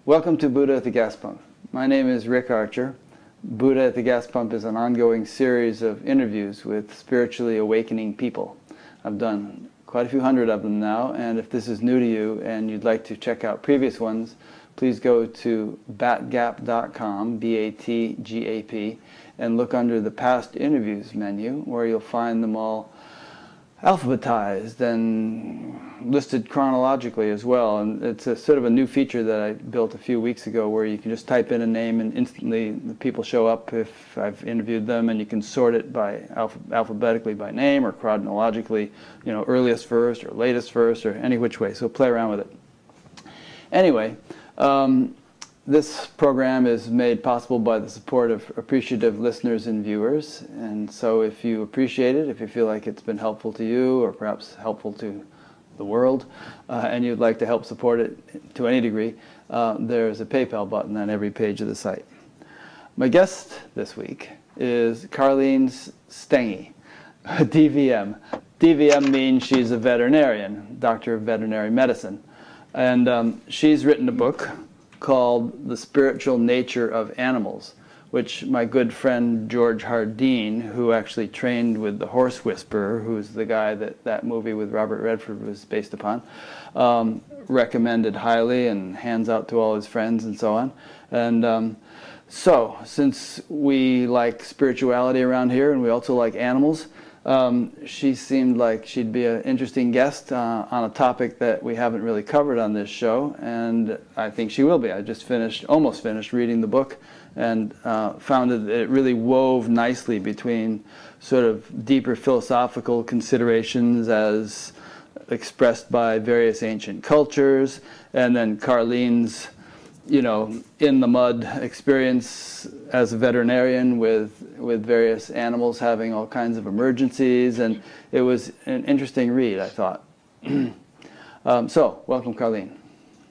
Welcome to Buddha at the Gas Pump. My name is Rick Archer. Buddha at the Gas Pump is an ongoing series of interviews with spiritually awakening people. I've done quite a few hundred of them now, and if this is new to you and you'd like to check out previous ones, please go to batgap.com, B-A-T-G-A-P, and look under the past interviews menu where you'll find them all alphabetized and listed chronologically as well. And it's a sort of a new feature that I built a few weeks ago where you can just type in a name and instantly the people show up if I've interviewed them, and you can sort it by alphabetically by name or chronologically, earliest first or latest first or any which way. So play around with it. Anyway, this program is made possible by the support of appreciative listeners and viewers, and so if you appreciate it, if you feel like it's been helpful to you or perhaps helpful to the world, and you'd like to help support it to any degree, there's a PayPal button on every page of the site. My guest this week is Carlene Stengy, DVM. DVM means she's a veterinarian, doctor of veterinary medicine, and she's written a book called The Spiritual Nature of Animals, which my good friend George Hardeen, who actually trained with the Horse Whisperer, who's the guy that movie with Robert Redford was based upon, recommended highly and hands out to all his friends and so on. And so, since we like spirituality around here and we also like animals, she seemed like she'd be an interesting guest on a topic that we haven't really covered on this show, and I think she will be. I just almost finished reading the book, and found that it really wove nicely between sort of deeper philosophical considerations as expressed by various ancient cultures, and then Carlene's in the mud experience as a veterinarian with various animals having all kinds of emergencies, and it was an interesting read, I thought. So, welcome, Carlene.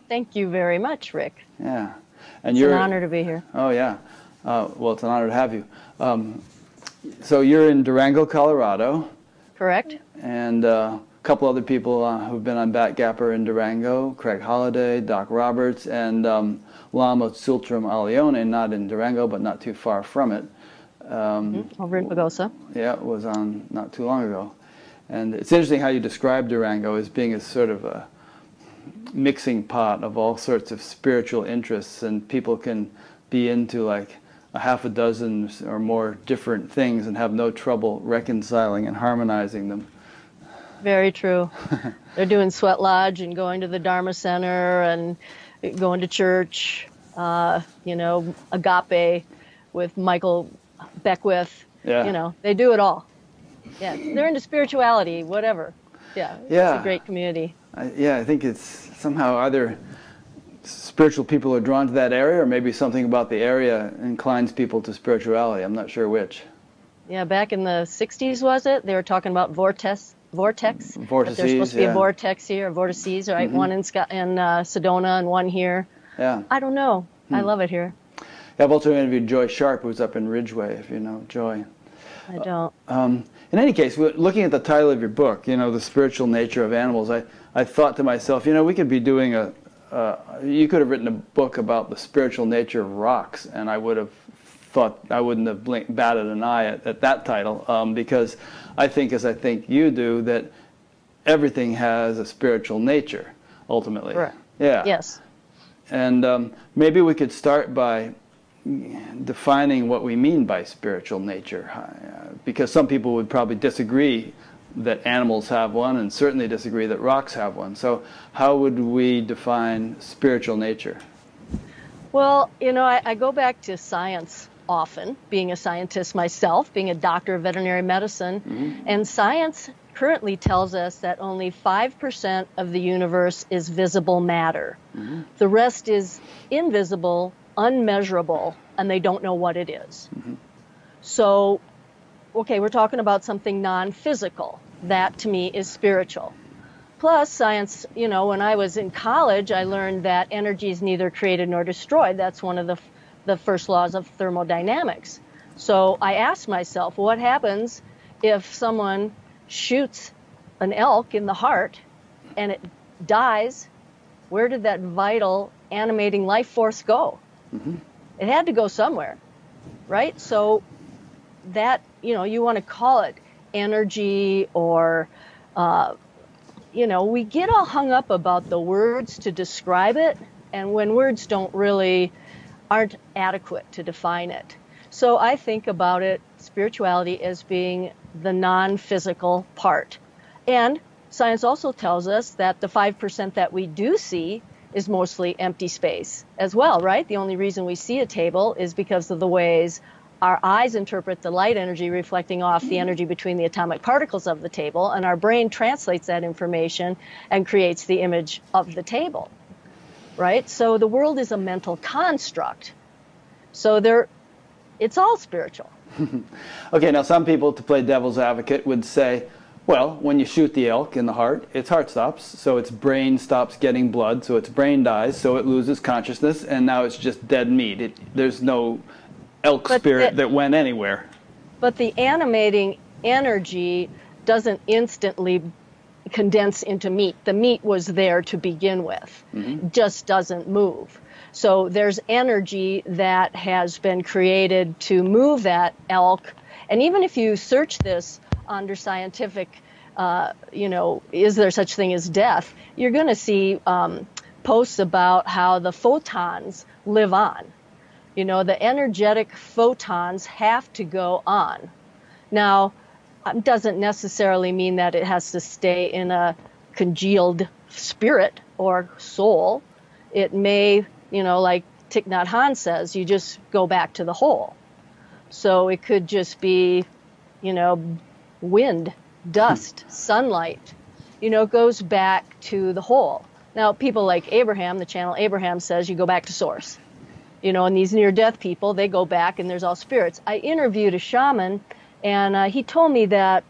Thank you very much, Rick. Yeah. And it's an honor to be here. Oh, yeah. Well, it's an honor to have you. So you're in Durango, Colorado. Correct. And a couple other people who've been on Bat Gapper in Durango, Craig Holliday, Doc Roberts, and Lama Tsultrim Alione, not in Durango, but not too far from it. Over in Pagosa. Yeah, it was on not too long ago. And it's interesting how you describe Durango as being a sort of a mixing pot of all sorts of spiritual interests, and people can be into like a half a dozen or more different things and have no trouble reconciling and harmonizing them. Very true. They're doing Sweat Lodge and going to the Dharma Center and going to church, Agape with Michael Beckwith. Yeah. They do it all. Yeah, they're into spirituality, whatever. Yeah, it's a great community. I think it's somehow either spiritual people are drawn to that area, or maybe something about the area inclines people to spirituality. I'm not sure which. Yeah, back in the 60s, was it? They were talking about vortex. Vortices, there's supposed to be a vortex here, or vortices, right? Mm-hmm. One in Sedona and one here. Yeah. I don't know. I love it here. Yeah, I've also interviewed Joy Sharp, who's up in Ridgeway, if you know Joy. I don't. In any case, looking at the title of your book, The Spiritual Nature of Animals, I thought to myself, we could be doing you could have written a book about the spiritual nature of rocks, and I would have thought I wouldn't have batted an eye at that title, because I think, as I think you do, that everything has a spiritual nature, ultimately. Right. Yeah. Yes. And maybe we could start by defining what we mean by spiritual nature, because some people would probably disagree that animals have one, and certainly disagree that rocks have one. So how would we define spiritual nature? Well, I go back to science often, being a scientist myself, being a doctor of veterinary medicine, and science currently tells us that only 5% of the universe is visible matter. The rest is invisible, unmeasurable, and they don't know what it is. So, okay, we're talking about something non-physical. That, to me, is spiritual. Plus, science, when I was in college, I learned that energy is neither created nor destroyed. That's one of the first laws of thermodynamics. So I asked myself, what happens if someone shoots an elk in the heart and it dies? Where did that vital animating life force go? Mm-hmm. It had to go somewhere, right? So that, you want to call it energy or, we get all hung up about the words to describe it, and when words aren't adequate to define it. So I think about it, spirituality, as being the non-physical part. And science also tells us that the 5% that we do see is mostly empty space as well, right? The only reason we see a table is because of the ways our eyes interpret the light energy reflecting off the energy between the atomic particles of the table, and our brain translates that information and creates the image of the table, right? So the world is a mental construct. So it's all spiritual. Okay, now some people, to play devil's advocate, would say, well, when you shoot the elk in the heart, its heart stops, so its brain stops getting blood, so its brain dies, so it loses consciousness, and now it's just dead meat. There's no elk spirit that went anywhere. But the animating energy doesn't instantly condense into meat. The meat was there to begin with, just doesn't move. So there's energy that has been created to move that elk. And even if you search this under scientific, is there such thing as death, you're going to see posts about how the photons live on. The energetic photons have to go on. Now, it doesn't necessarily mean that it has to stay in a congealed spirit or soul. It may, like Thich Nhat Hanh says, you just go back to the whole. So it could just be, wind, dust, sunlight, goes back to the whole. Now, people like Abraham, the channel Abraham, says you go back to source. And these near-death people, they go back and there's all spirits. I interviewed a shaman, and he told me that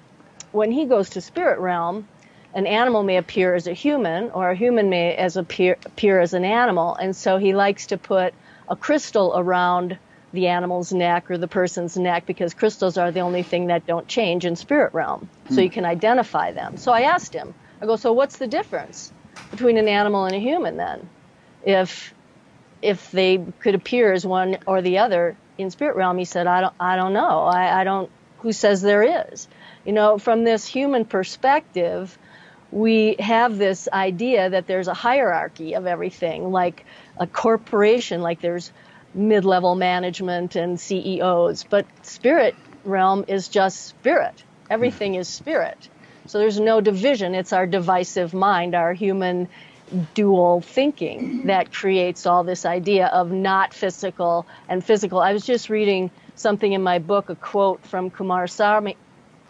when he goes to spirit realm, an animal may appear as a human, or a human may appear as an animal. And so he likes to put a crystal around the animal's neck or the person's neck, because crystals are the only thing that don't change in spirit realm. So you can identify them. So I asked him, I go, so what's the difference between an animal and a human then? If they could appear as one or the other in spirit realm, he said, I don't know. I don't, who says there is? From this human perspective, we have this idea that there's a hierarchy of everything, like a corporation, like there's mid-level management and CEOs, but spirit realm is just spirit. Everything is spirit. So there's no division. It's our divisive mind, our human dual thinking, that creates all this idea of not physical and physical. I was just reading something in my book, a quote from Kumaraswamy.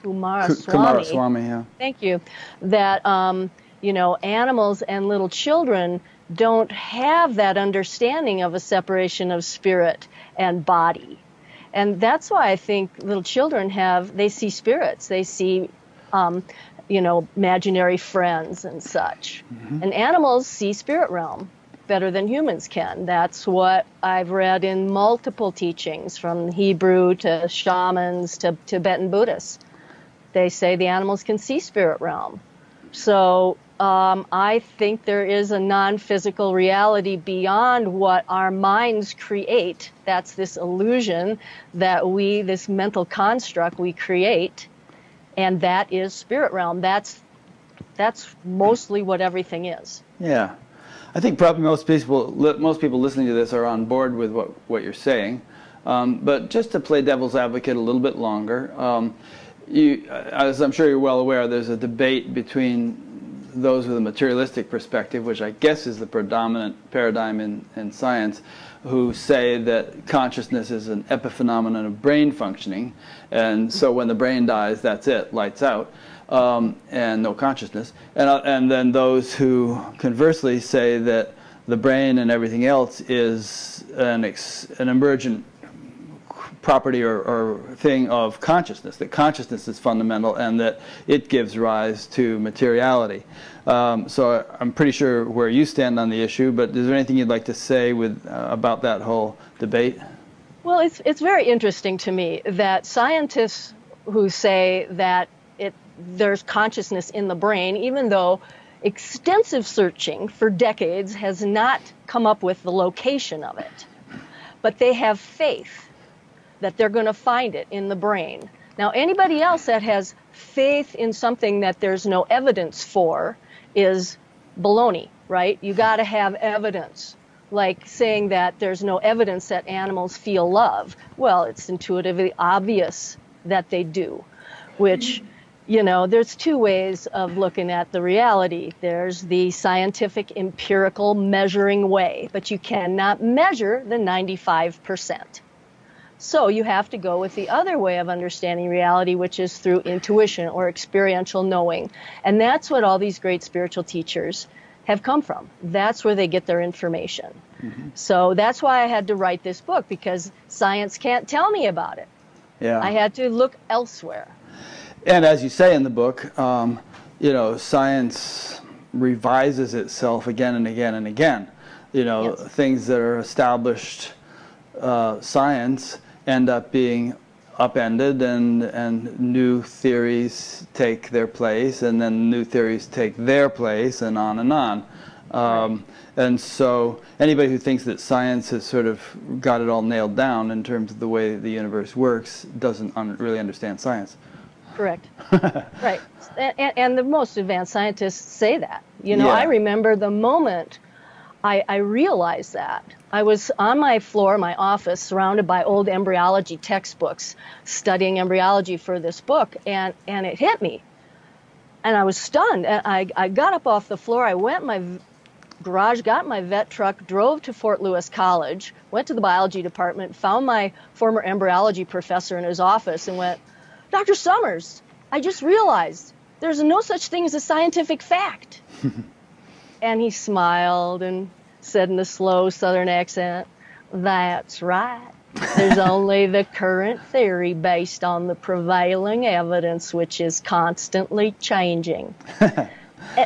Kumaraswamy, yeah. Thank you. That, animals and little children don't have that understanding of a separation of spirit and body. And that's why I think little children they see spirits. They see, imaginary friends and such. And animals see spirit realm better than humans can. That's what I've read in multiple teachings, from Hebrew to shamans to Tibetan Buddhists. They say the animals can see spirit realm. So I think there is a non-physical reality beyond what our minds create. That's this illusion that this mental construct we create, and that is spirit realm. That's mostly what everything is. Yeah. I think probably most people listening to this are on board with what you're saying. But just to play devil's advocate a little bit longer, as I'm sure you're well aware, there's a debate between those with a materialistic perspective, which I guess is the predominant paradigm in science, who say that consciousness is an epiphenomenon of brain functioning, and so when the brain dies, that's it, lights out, and no consciousness. And then those who conversely say that the brain and everything else is an emergent property or thing of consciousness, that consciousness is fundamental and that it gives rise to materiality. So I'm pretty sure where you stand on the issue, but is there anything you'd like to say about that whole debate? Well, it's very interesting to me that scientists who say that there's consciousness in the brain, even though extensive searching for decades has not come up with the location of it. But they have faith that they're going to find it in the brain. Now, anybody else that has faith in something that there's no evidence for is baloney, right? You got to have evidence. Like saying that there's no evidence that animals feel love. Well, it's intuitively obvious that they do, which, you know, there's two ways of looking at the reality. There's the scientific, empirical, measuring way, but you cannot measure the 95%. So you have to go with the other way of understanding reality, which is through intuition or experiential knowing. And that's what all these great spiritual teachers have come from. That's where they get their information. Mm-hmm. So that's why I had to write this book, because science can't tell me about it. Yeah. I had to look elsewhere. And as you say in the book, you know, science revises itself again and again and again. You know, yes. Things that are established science end up being upended, and new theories take their place, and then new theories take their place, and on and on. Right. And so anybody who thinks that science has sort of got it all nailed down in terms of the way the universe works doesn't really understand science. Correct. Right. And the most advanced scientists say that. You know, yeah. I remember the moment I realized that. I was on my floor, my office, surrounded by old embryology textbooks, studying embryology for this book, and it hit me. And I was stunned. And I got up off the floor, I went in my garage, got in my vet truck, drove to Fort Lewis College, went to the biology department, found my former embryology professor in his office, and went, "Dr. Summers, I just realized there's no such thing as a scientific fact." And he smiled and said in a slow Southern accent, "That's right. There's only the current theory based on the prevailing evidence, which is constantly changing." And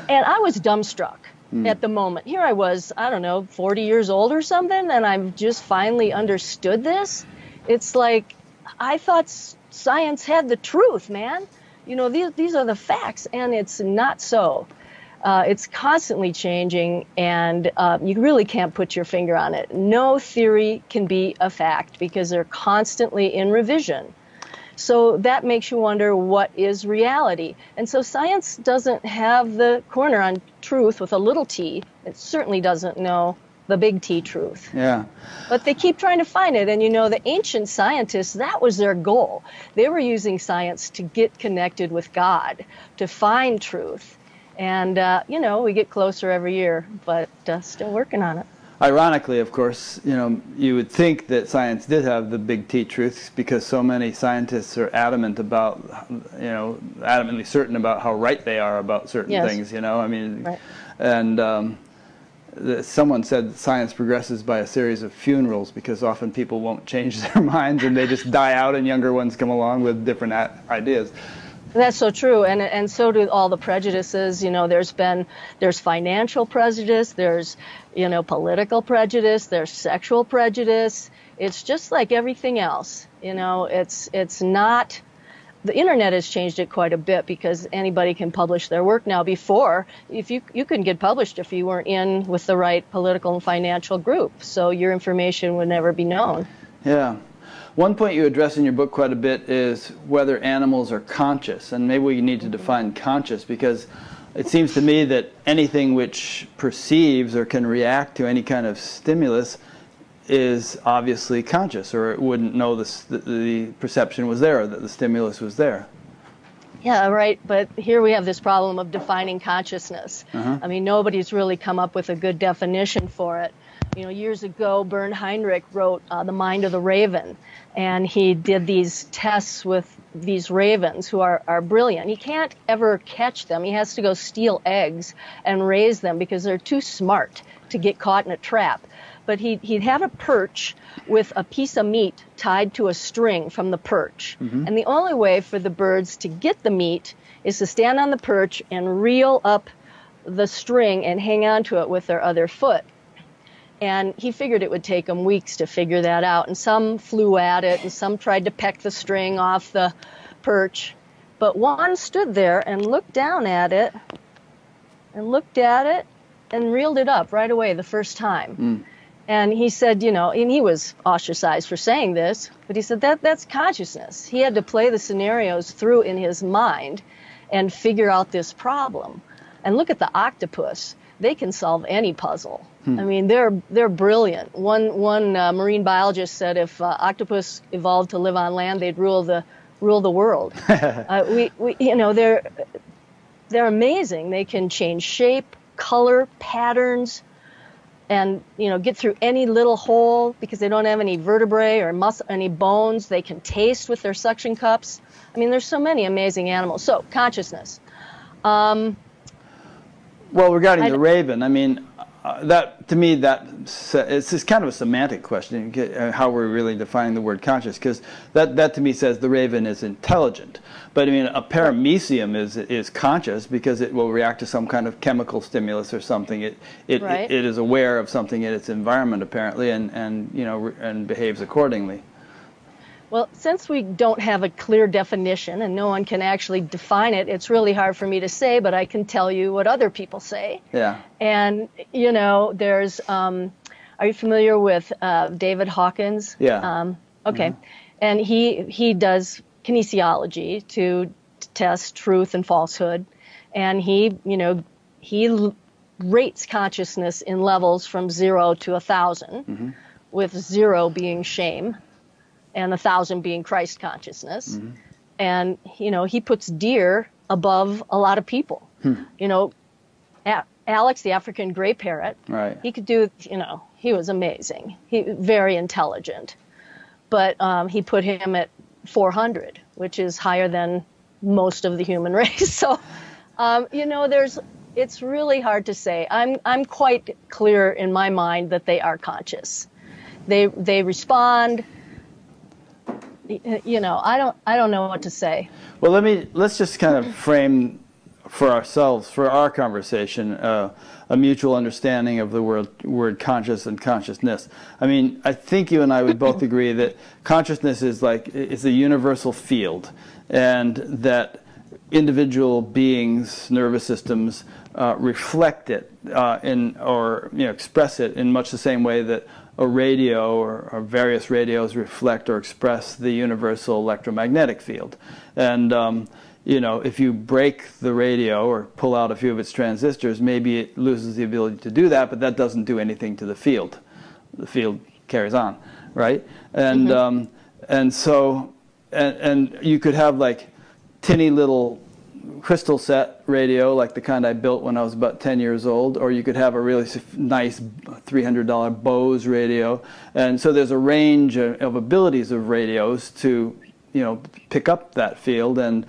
I was dumbstruck at the moment. Here I was, I don't know, 40 years old or something, and I've just finally understood this. It's like, I thought science had the truth, man. You know, these are the facts, and it's not so. It's constantly changing, and you really can't put your finger on it. No theory can be a fact because they're constantly in revision. So that makes you wonder, what is reality? And so science doesn't have the corner on truth with a little t. It certainly doesn't know the big T truth. Yeah. But they keep trying to find it. And, you know, the ancient scientists, that was their goal. They were using science to get connected with God, to find truth. And, you know, we get closer every year, but still working on it. Ironically, of course, you know, you would think that science did have the big T truths because so many scientists are adamant about, you know, adamantly certain about how right they are about certain yes. things, you know. I mean, right. And someone said that science progresses by a series of funerals because often people won't change their minds and they just die out and younger ones come along with different ideas. That's so true, and so do all the prejudices. You know, there's financial prejudice, there's, you know, political prejudice, there's sexual prejudice. It's just like everything else. You know, it's not. The internet has changed it quite a bit because anybody can publish their work now. Before, if you couldn't get published if you weren't in with the right political and financial group, so your information would never be known. Yeah. One point you address in your book quite a bit is whether animals are conscious, and maybe we need to define conscious, because it seems to me that anything which perceives or can react to any kind of stimulus is obviously conscious, or it wouldn't know the perception was there, or that the stimulus was there. Yeah, right, but here we have this problem of defining consciousness. I mean, nobody's really come up with a good definition for it. You know, years ago, Bernd Heinrich wrote The Mind of the Raven, and he did these tests with these ravens who are brilliant. He can't ever catch them. He has to go steal eggs and raise them because they're too smart to get caught in a trap. But he'd have a perch with a piece of meat tied to a string from the perch. And the only way for the birds to get the meat is to stand on the perch and reel up the string and hang on to it with their other foot. And he figured it would take them weeks to figure that out. And some flew at it, and some tried to peck the string off the perch. But one stood there and looked down at it and looked at it and reeled it up right away the first time. And he said, and he was ostracized for saying this, but he said that's consciousness. He had to play the scenarios through in his mind and figure out this problem. And look at the octopus. They can solve any puzzle. I mean, they're brilliant. One marine biologist said if octopus evolved to live on land, they'd rule the world. They're amazing. They can change shape, color, patterns, and get through any little hole because they don't have any vertebrae or any bones. They can taste with their suction cups. I mean, there's so many amazing animals. So consciousness. Well, regarding the raven, I mean, that to me it's just kind of a semantic question, how we're really defining the word conscious, because that to me says the raven is intelligent. But I mean, a paramecium is conscious because it will react to some kind of chemical stimulus or something. It is aware of something in its environment apparently, and behaves accordingly. Well, since we don't have a clear definition and no one can actually define it, it's really hard for me to say, but I can tell you what other people say. Yeah. And, there's, are you familiar with David Hawkins? Yeah. Okay. And he does kinesiology to test truth and falsehood. And he rates consciousness in levels from 0 to 1,000, with 0 being shame and 1,000 being Christ consciousness. And, he puts deer above a lot of people. Alex, the African gray parrot, right. He could do, he was amazing. He very intelligent. But he put him at 400, which is higher than most of the human race. So, it's really hard to say. I'm quite clear in my mind that they are conscious. They respond. I don't know what to say. Well, let's just kind of frame for ourselves, for our conversation, a mutual understanding of the word conscious and consciousness. I mean, I think you and I would both agree that consciousness is a universal field, and that individual beings' nervous systems reflect it express it in much the same way that a radio or various radios reflect or express the universal electromagnetic field. And if you break the radio or pull out a few of its transistors, maybe it loses the ability to do that, but that doesn't do anything to the field. The field carries on, right? And so you could have like tinny little crystal set radio like the kind I built when I was about 10 years old, or you could have a really nice $300 Bose radio. And so there's a range of abilities of radios to pick up that field and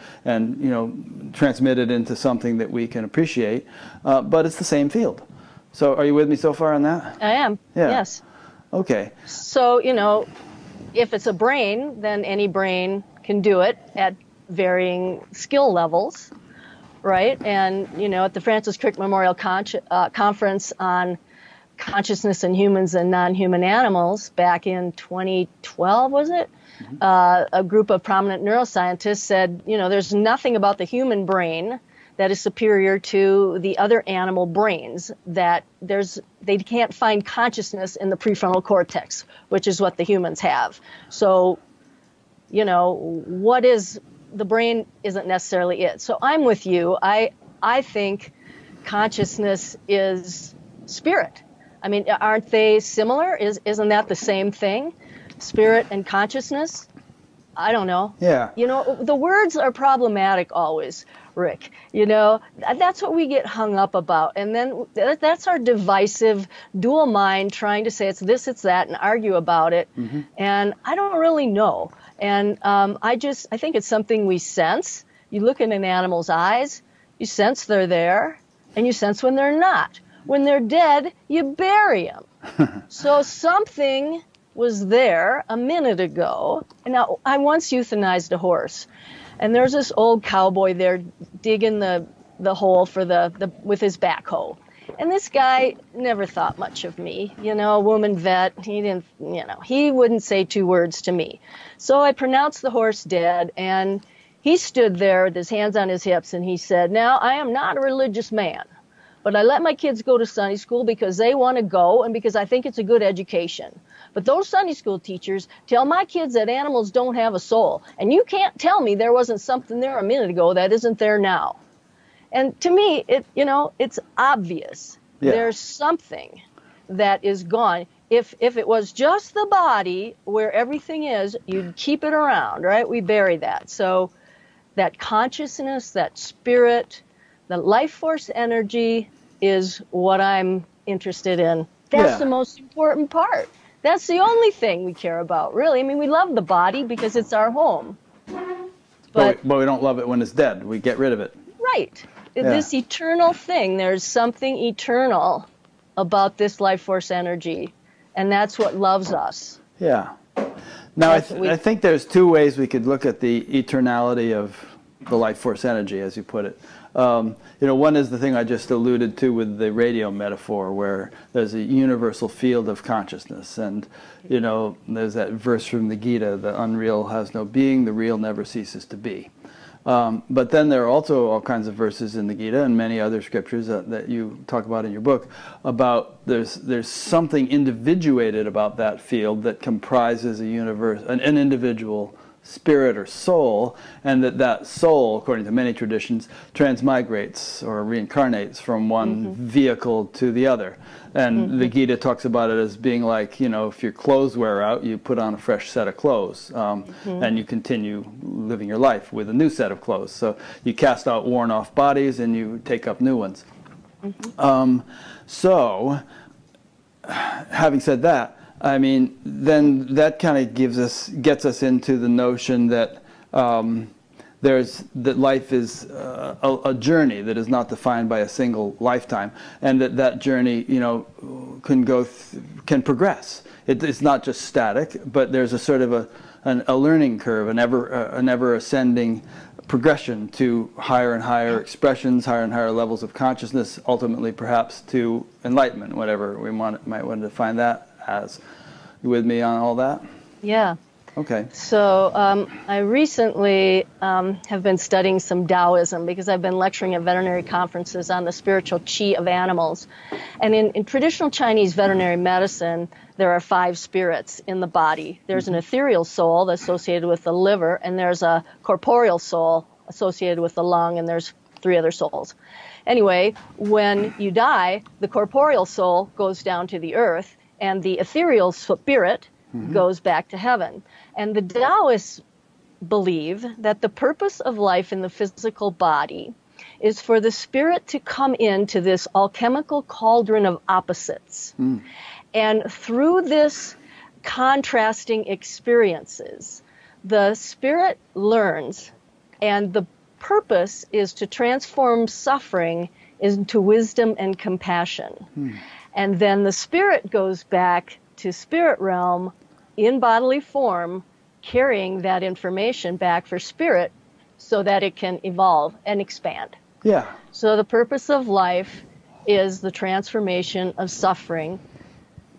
transmit it into something that we can appreciate, but it's the same field. So are you with me so far on that? I am. Yeah. Yes. Okay. So if it's a brain, then any brain can do it at varying skill levels, right? And at the Francis Crick Memorial Conference on Consciousness in Humans and Non-Human Animals back in 2012, was it? A group of prominent neuroscientists said, there's nothing about the human brain that is superior to the other animal brains, that they can't find consciousness in the prefrontal cortex, which is what the humans have. So, the brain isn't necessarily it. So I'm with you. I think consciousness is spirit. I mean, aren't they similar? Isn't that the same thing? Spirit and consciousness? I don't know. Yeah. The words are problematic always, Rick. That's what we get hung up about. And then that's our divisive dual mind trying to say it's this, it's that, and argue about it. And I don't really know. And I think it's something we sense. You look in an animal's eyes, you sense they're there, and you sense when they're not. When they're dead, you bury them. So something was there a minute ago. And now, I once euthanized a horse, and there's this old cowboy there digging the hole for with his backhoe. And this guy never thought much of me, a woman vet. He didn't, he wouldn't say 2 words to me. So I pronounced the horse dead, and he stood there with his hands on his hips, and he said, "Now, I am not a religious man, But I let my kids go to Sunday school because they want to go and because I think it's a good education. But those Sunday school teachers tell my kids that animals don't have a soul. And you can't tell me there wasn't something there a minute ago that isn't there now. And to me, it's obvious. Yeah. There's something that is gone. If it was just the body where everything is, you'd keep it around, right? We bury that. So that consciousness, that spirit, the life force energy is what I'm interested in. That's the most important part. That's the only thing we care about, really. I mean, we love the body because it's our home. But we don't love it when it's dead. We get rid of it. Right. This eternal thing, there's something eternal about this life force energy, and that's what loves us. Yeah. Now, I think there's two ways we could look at the eternality of the life force energy, as you put it. One is the thing I just alluded to with the radio metaphor, where there's a universal field of consciousness. And, there's that verse from the Gita, the unreal has no being, the real never ceases to be. But then there are also all kinds of verses in the Gita and many other scriptures that you talk about in your book about there's something individuated about that field that comprises a universe, an individual spirit or soul, and that soul, according to many traditions, transmigrates or reincarnates from one vehicle to the other. And the Gita talks about it as being like, if your clothes wear out, you put on a fresh set of clothes, and you continue living your life with a new set of clothes. So you cast out worn off bodies and you take up new ones. So, having said that, I mean, then that kind of gets us into the notion that that life is a journey that is not defined by a single lifetime, and that journey, can progress. It's not just static, but there's a sort of a learning curve, an ever ascending progression to higher and higher expressions, higher and higher levels of consciousness, ultimately perhaps to enlightenment, whatever we might want to define that as. You with me on all that? Yeah. Okay. So I recently have been studying some Taoism because I've been lecturing at veterinary conferences on the spiritual qi of animals. And in traditional Chinese veterinary medicine, there are 5 spirits in the body. There's an ethereal soul associated with the liver, and there's a corporeal soul associated with the lung, and there's 3 other souls. Anyway, when you die, the corporeal soul goes down to the earth, and the ethereal spirit goes back to heaven. And the Taoists believe that the purpose of life in the physical body is for the spirit to come into this alchemical cauldron of opposites. And through this contrasting experiences, the spirit learns, and the purpose is to transform suffering into wisdom and compassion. And then the spirit goes back to spirit realm in bodily form, carrying that information back for spirit so that it can evolve and expand. Yeah. So the purpose of life is the transformation of suffering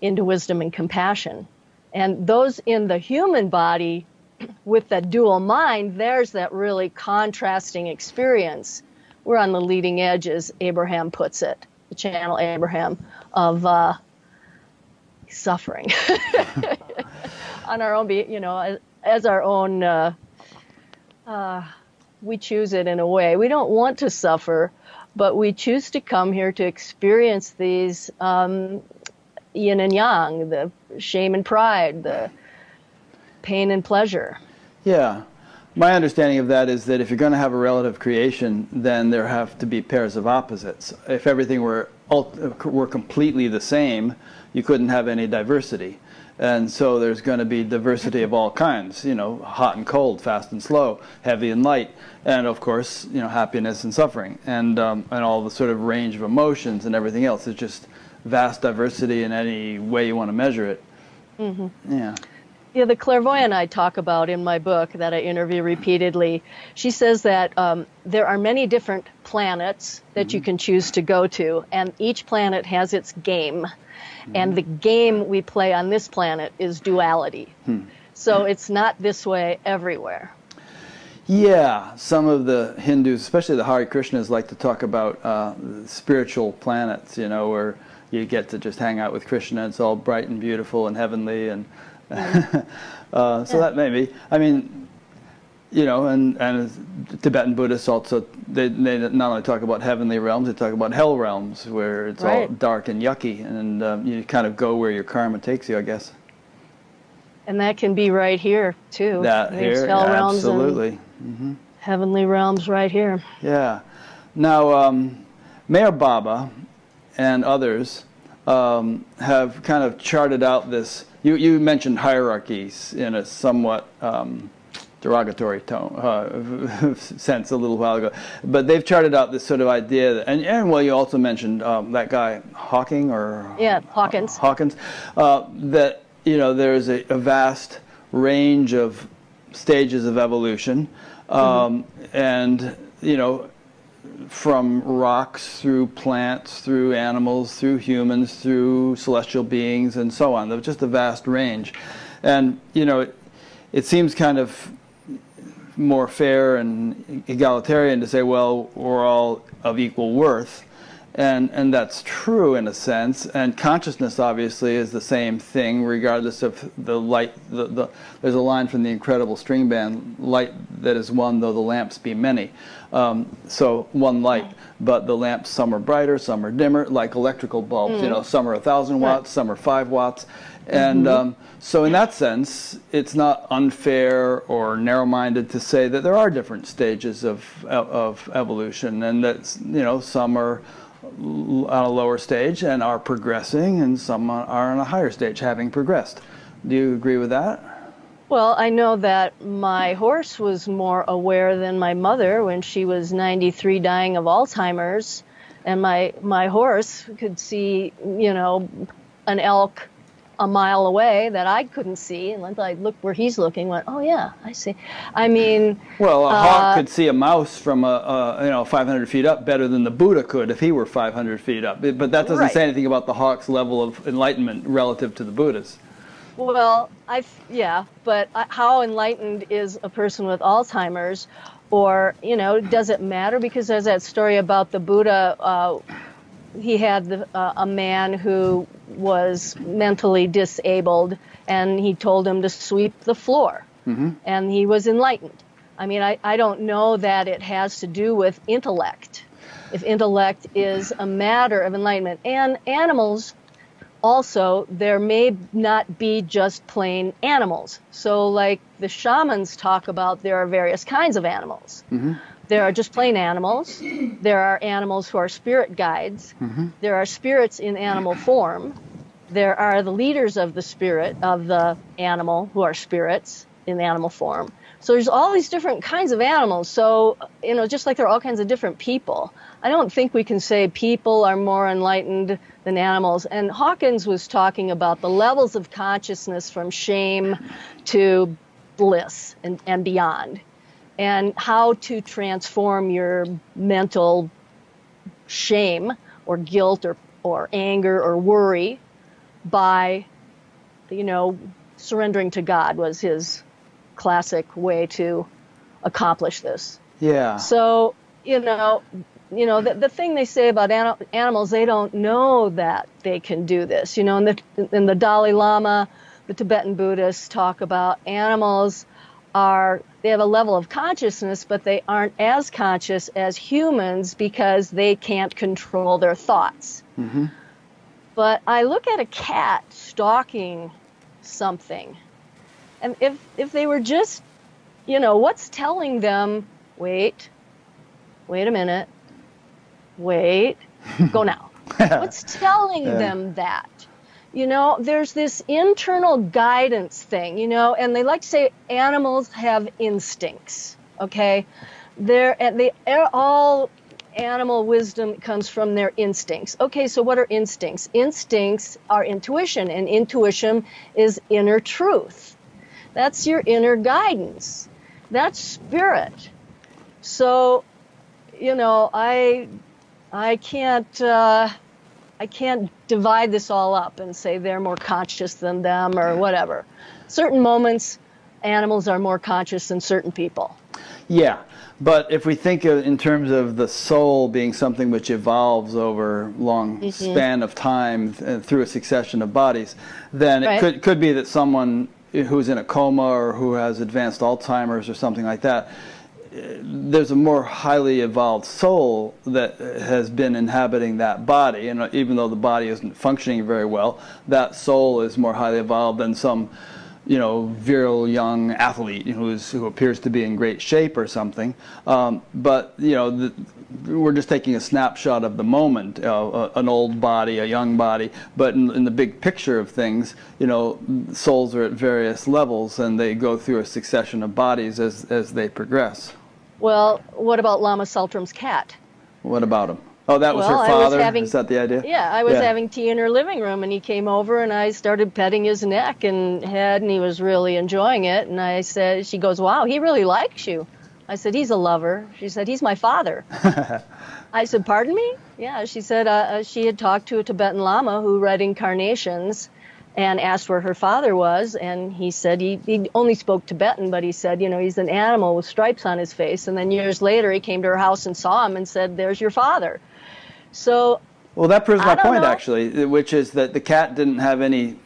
into wisdom and compassion. And those in the human body with that dual mind, there's that really contrasting experience. We're on the leading edge, as Abraham puts it, the channel Abraham, of suffering on our own, as our own, we choose it in a way. We don't want to suffer, but we choose to come here to experience these yin and yang, the shame and pride, the pain and pleasure. Yeah. My understanding of that is that if you're going to have a relative creation, then there have to be pairs of opposites. If everything were completely the same, you couldn't have any diversity. And so there's going to be diversity of all kinds, hot and cold, fast and slow, heavy and light, and of course, happiness and suffering, and all the sort of range of emotions and everything else. It's just vast diversity in any way you want to measure it. Yeah. Yeah, the clairvoyant I talk about in my book that I interview repeatedly, she says that there are many different planets that you can choose to go to, and each planet has its game. And the game we play on this planet is duality. So it's not this way everywhere. Yeah, some of the Hindus, especially the Hare Krishnas, like to talk about spiritual planets, you know, where you get to just hang out with Krishna. It's all bright and beautiful and heavenly, and so that may be. I mean, you know, and Tibetan Buddhists also, they not only talk about heavenly realms, they talk about hell realms, where it's all dark and yucky, and you kind of go where your karma takes you, I guess. And that can be right here too. There's hell realms, absolutely. and heavenly realms right here. Yeah. Now, Meher Baba and others have kind of charted out this. You mentioned hierarchies in a somewhat derogatory tone sense a little while ago, but they've charted out this sort of idea that, and well, you also mentioned that guy Hawking Hawkins. That, you know, there's a vast range of stages of evolution, and, you know, from rocks through plants, through animals, through humans, through celestial beings, and so on. There's just a vast range. And, you know, it seems kind of more fair and egalitarian to say, well, we're all of equal worth. And that's true in a sense, and consciousness obviously is the same thing regardless of the light. There's a line from the incredible string band, light that is one though the lamps be many. So one light, but the lamps, some are brighter, some are dimmer, like electrical bulbs, you know, some are 1,000 watts, some are 5 watts. And so in that sense, it's not unfair or narrow-minded to say that there are different stages of evolution, and that, you know, some are on a lower stage and are progressing, and some are on a higher stage having progressed. Do you agree with that? Well, I know that my horse was more aware than my mother when she was 93 dying of Alzheimer's, and my horse could see, you know, an elk a mile away that I couldn't see, and I looked where he's looking, went, oh yeah, I see. I mean, well, a hawk could see a mouse from you know, 500 feet up better than the Buddha could if he were 500 feet up. But that doesn't say anything about the hawk's level of enlightenment relative to the Buddha's. Well, but how enlightened is a person with Alzheimer's? Or, you know, does it matter? Because there's that story about the Buddha. He had a man who was mentally disabled, and he told him to sweep the floor, and he was enlightened. I mean, I don't know that it has to do with intellect, if intellect is a matter of enlightenment. And animals also, there may not be just plain animals. So like the shamans talk about, there are various kinds of animals. There are just plain animals. There are animals who are spirit guides. There are spirits in animal form. There are the leaders of the spirit, of the animal, who are spirits in animal form. So there's all these different kinds of animals. So, you know, just like there are all kinds of different people, I don't think we can say people are more enlightened than animals. And Hawkins was talking about the levels of consciousness from shame to bliss and beyond, and how to transform your mental shame or guilt or anger or worry by, you know, surrendering to God was his classic way to accomplish this. Yeah. So, you know, the thing they say about animals, they don't know that they can do this. You know, and the Dalai Lama, the Tibetan Buddhists talk about animals they have a level of consciousness, but they aren't as conscious as humans because they can't control their thoughts. But I look at a cat stalking something, and if they were just, you know, what's telling them, wait a minute, wait, go now. What's telling them that? You know, there's this internal guidance thing, you know, and they like to say animals have instincts, okay? All animal wisdom comes from their instincts. Okay, so what are instincts? Instincts are intuition, and intuition is inner truth. That's your inner guidance. That's spirit. So, you know, I can't divide this all up and say they're more conscious than them or whatever. Certain moments, animals are more conscious than certain people. Yeah, but if we think in terms of the soul being something which evolves over long span of time through a succession of bodies, then it could be that someone who's in a coma or who has advanced Alzheimer's or something like that, there's a more highly evolved soul that has been inhabiting that body, and even though the body isn't functioning very well, that soul is more highly evolved than some, virile young athlete who appears to be in great shape or something. But we're just taking a snapshot of the moment, an old body, a young body. But in the big picture of things, souls are at various levels, and they go through a succession of bodies as they progress. Well, what about Lama Tsultrim's cat? What about him? Oh, that was her father? Is that the idea? Yeah, I was having tea in her living room, and he came over, and I started petting his neck and head, and he was really enjoying it. And I said, she goes, wow, he really likes you. I said, he's a lover. She said, he's my father. I said, pardon me? Yeah, she said she had talked to a Tibetan Lama who read incarnations and asked where her father was, and he said he only spoke Tibetan, but he said, he's an animal with stripes on his face. And then years later, he came to her house and saw him and said, there's your father. So, well, that proves my point, actually, which is that the cat didn't have any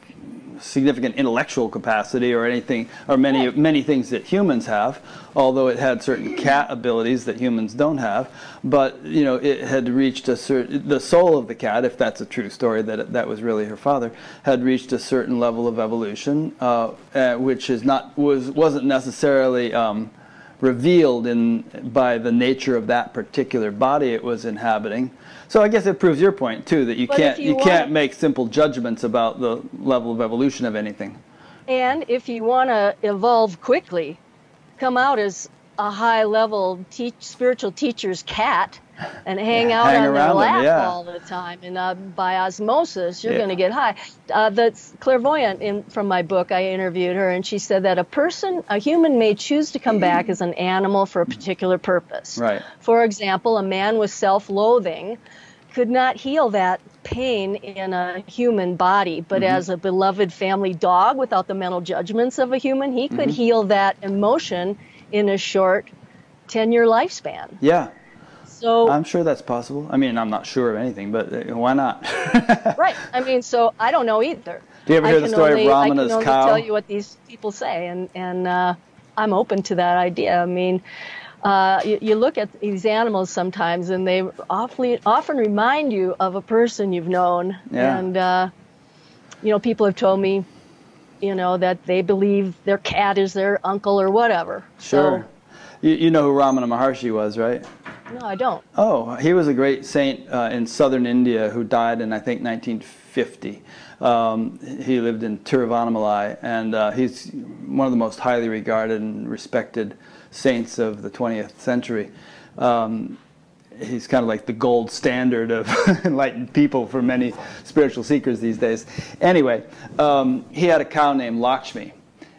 significant intellectual capacity or anything, or many things that humans have, although it had certain cat abilities that humans don't have. But it had reached the soul of the cat, if that's a true story, that was really her father, had reached a certain level of evolution, which wasn't necessarily revealed by the nature of that particular body it was inhabiting. So I guess it proves your point too, that you can't make simple judgments about the level of evolution of anything. And if you want to evolve quickly, come out as a high-level spiritual teacher's cat and hang out on their lap all the time, and by osmosis, you're going to get high. The clairvoyant from my book, I interviewed her, and she said that a human may choose to come back as an animal for a particular purpose. Right. For example, a man with self-loathing could not heal that pain in a human body, but as a beloved family dog without the mental judgments of a human, he could heal that emotion in a short 10-year lifespan. Yeah. So I'm sure that's possible. I mean, I'm not sure of anything, but why not? Right. I mean, so I don't know either. Do you ever hear the story of Ramana's cow? I can only tell you what these people say, and I'm open to that idea. I mean, you look at these animals sometimes, and they often remind you of a person you've known. Yeah. And people have told me, that they believe their cat is their uncle or whatever. Sure. So, you know who Ramana Maharshi was, right? No, I don't. Oh, he was a great saint in southern India who died in, I think, 1950. He lived in Tiruvannamalai, and he's one of the most highly regarded and respected saints of the 20th century. He's kind of like the gold standard of enlightened people for many spiritual seekers these days. Anyway, he had a cow named Lakshmi.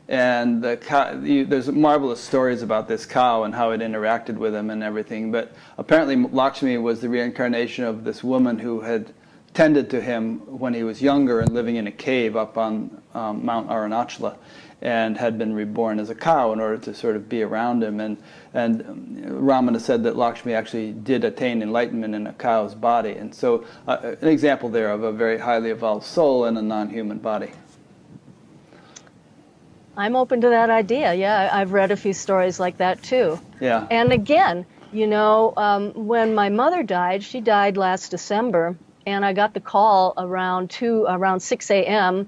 And the cow, there's marvelous stories about this cow and how it interacted with him and everything. But apparently Lakshmi was the reincarnation of this woman who had tended to him when he was younger and living in a cave up on Mount Arunachala, and had been reborn as a cow in order to sort of be around him. And Ramana said that Lakshmi actually did attain enlightenment in a cow's body. And so an example there of a very highly evolved soul in a non-human body. I'm open to that idea. Yeah, I've read a few stories like that too. Yeah. And again, when my mother died, she died last December, and I got the call around 6 a.m.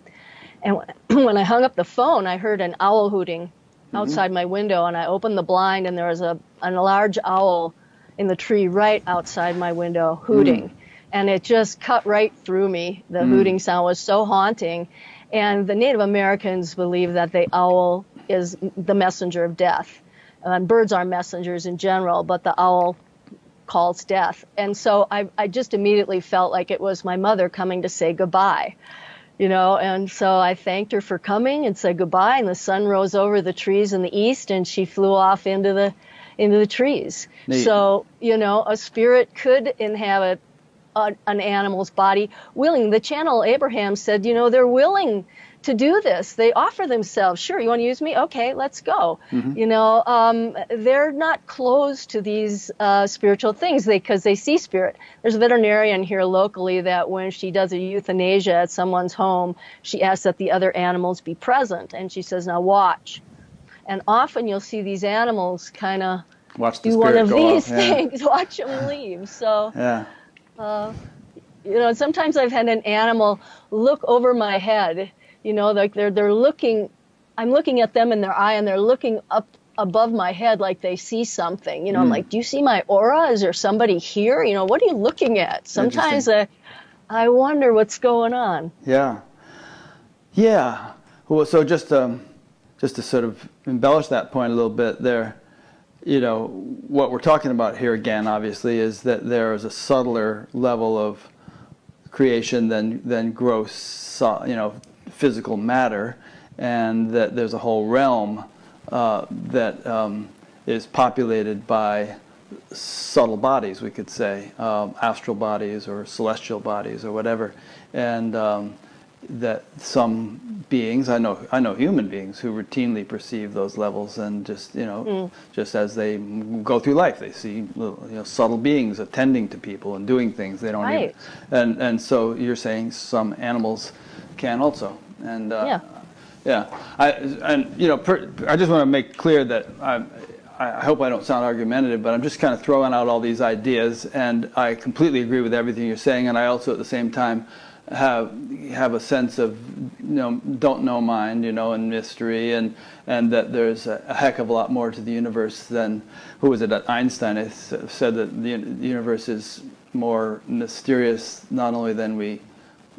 And when I hung up the phone, I heard an owl hooting outside my window, and I opened the blind, and there was a large owl in the tree right outside my window hooting. And it just cut right through me. The hooting sound was so haunting. And the Native Americans believe that the owl is the messenger of death. And birds are messengers in general, but the owl calls death. And so I just immediately felt like it was my mother coming to say goodbye. And so I thanked her for coming and said goodbye, and the sun rose over the trees in the east, and she flew off into the trees. Neat. So, a spirit could inhabit an animal's body willing. The channel Abraham said, they're willing to do this. They offer themselves. Sure, you want to use me? Okay, let's go. They're not closed to these spiritual things because they see spirit. There's a veterinarian here locally that when she does a euthanasia at someone's home, she asks that the other animals be present. And she says, now watch. And often you'll see these animals kind of do one of these things, watch them leave. So, sometimes I've had an animal look over my head. Like they're looking, I'm looking at them in their eye and they're looking up above my head like they see something. I'm like, do you see my aura? Is there somebody here? What are you looking at? Sometimes I wonder what's going on. Yeah. Yeah. Well, so just to sort of embellish that point a little bit there, what we're talking about here again, obviously, is that there is a subtler level of creation than gross, physical matter, and that there's a whole realm that is populated by subtle bodies, we could say, astral bodies or celestial bodies or whatever, and that some beings, I know human beings who routinely perceive those levels, and just just as they go through life, they see subtle beings attending to people and doing things they don't even. And so you're saying some animals can also, and I just want to make clear that I hope I don't sound argumentative, but I'm just kind of throwing out all these ideas, and I completely agree with everything you're saying, and I also at the same time have a sense of don't know mind, and mystery, and that there's a heck of a lot more to the universe than, who was it, that Einstein said that the universe is more mysterious not only than we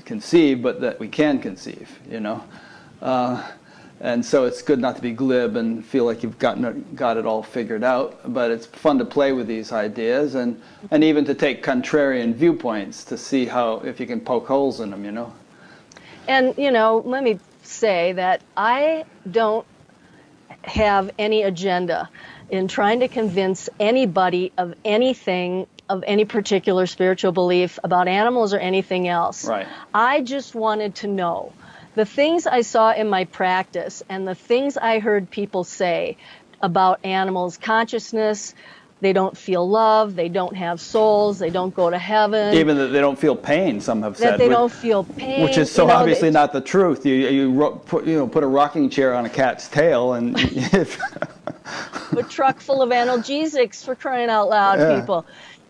conceive, but that we can conceive, and so it's good not to be glib and feel like you've got it all figured out, but it's fun to play with these ideas and even to take contrarian viewpoints to see if you can poke holes in them, And, let me say that I don't have any agenda in trying to convince anybody of anything, of any particular spiritual belief about animals or anything else. Right. I just wanted to know. The things I saw in my practice and the things I heard people say about animals' consciousness, they don't feel love, they don't have souls, they don't go to heaven. Even that they don't feel pain, some have said. That they don't feel pain. Which is so obviously not the truth. You put a rocking chair on a cat's tail and... A truck full of analgesics, for crying out loud, people.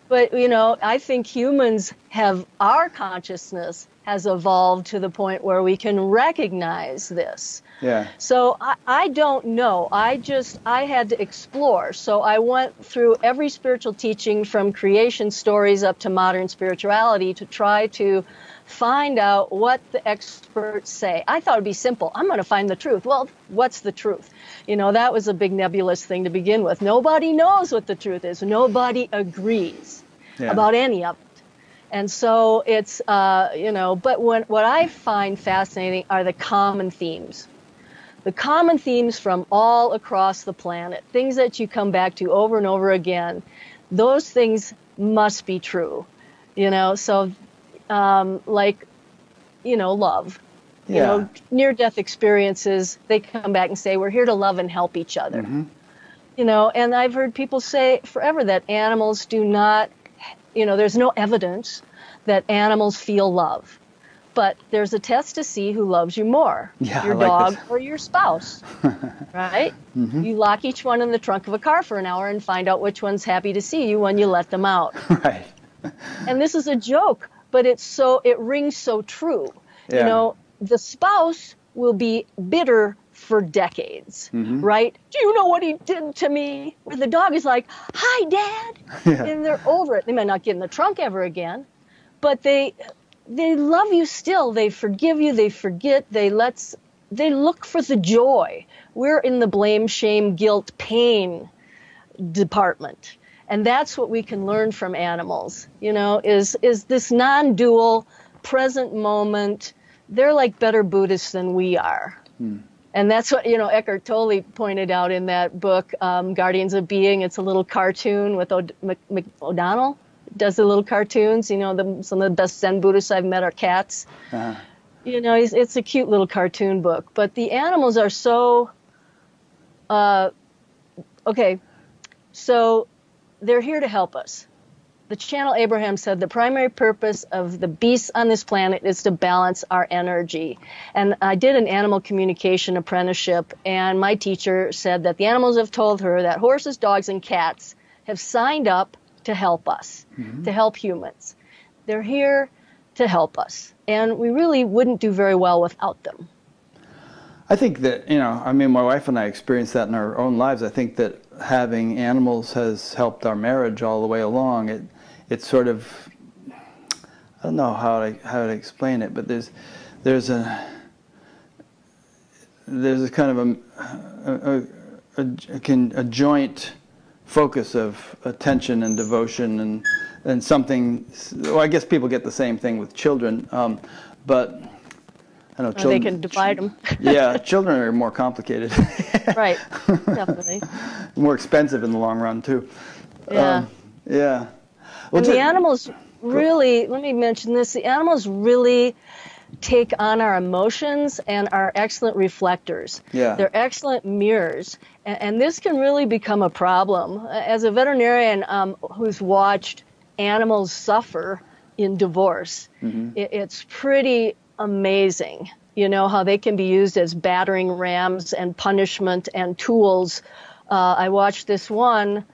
But, I think humans our consciousness has evolved to the point where we can recognize this. Yeah. So I don't know. I had to explore. So I went through every spiritual teaching from creation stories up to modern spirituality to try to find out what the experts say. I thought it'd be simple. I'm going to find the truth. Well, what's the truth? That was a big nebulous thing to begin with. Nobody knows what the truth is. Nobody agrees about any of it. And so it's, but what I find fascinating are the common themes. The common themes from all across the planet, things that you come back to over and over again, those things must be true. So love. Near-death experiences, they come back and say, we're here to love and help each other. Mm-hmm. And I've heard people say forever that animals do not, there's no evidence that animals feel love. But there's a test to see who loves you more, your dog or your spouse, right? Mm-hmm. You lock each one in the trunk of a car for an hour and find out which one's happy to see you when you let them out. Right. And this is a joke, but it rings so true. Yeah. The spouse will be bitter for decades, right? Do you know what he did to me? Where the dog is like, hi, Dad. And they're over it. They might not get in the trunk ever again, but they love you still. They forgive you. They forget. They look for the joy. We're in the blame, shame, guilt, pain department. And that's what we can learn from animals, is this non-dual present moment. They're like better Buddhists than we are. And that's what, Eckhart Tolle pointed out in that book, Guardians of Being. It's a little cartoon with O'Donnell. Does the little cartoons. Some of the best Zen Buddhists I've met are cats. You know, it's a cute little cartoon book, but the animals are so, okay, so they're here to help us. The Channel Abraham said the primary purpose of the beasts on this planet is to balance our energy. And I did an animal communication apprenticeship, and my teacher said that the animals have told her that horses, dogs, and cats have signed up to help us, to help humans. They're here to help us, and we really wouldn't do very well without them. I think that, you know, I mean, my wife and I experienced that in our own lives. I think that having animals has helped our marriage all the way along. It's sort of, I don't know how to explain it, but there's a kind of a joint focus of attention and devotion and something. Well, I guess people get the same thing with children, but I know children. They can divide them. Yeah, children are more complicated. Right, definitely. More expensive in the long run too. Yeah. Yeah. Well, and the animals really, let me mention this, the animals really take on our emotions and are excellent reflectors. Yeah. They're excellent mirrors. And this can really become a problem. As a veterinarian who's watched animals suffer in divorce, it's pretty amazing, you know, how they can be used as battering rams and punishment and tools. I watched this one.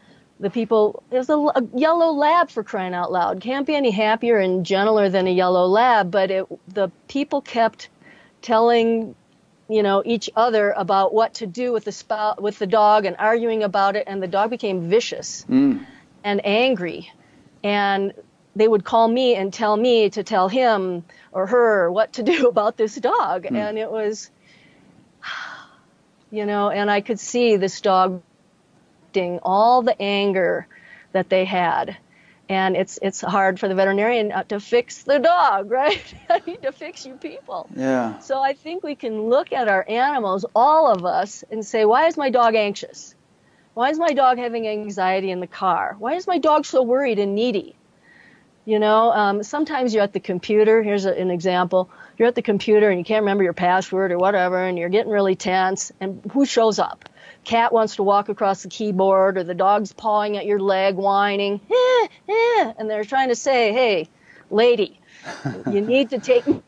It was a yellow lab, for crying out loud. Can't be any happier and gentler than a yellow lab, but the people kept telling, you know, each other about what to do with the dog and arguing about it, and the dog became vicious and angry. And they would call me and tell me to tell him or her what to do about this dog. And it was, you know, and I could see this dog all the anger that they had. And it's hard for the veterinarian to fix the dog, right? I need to fix you people. Yeah. So I think we can look at our animals, all of us, and say, why is my dog anxious? Why is my dog having anxiety in the car? Why is my dog so worried and needy? You know, sometimes you're at the computer. Here's an example. You're at the computer and you can't remember your password or whatever, and you're getting really tense. And who shows up? Cat wants to walk across the keyboard, or the dog's pawing at your leg, whining, and they're trying to say, hey, lady, you need to take me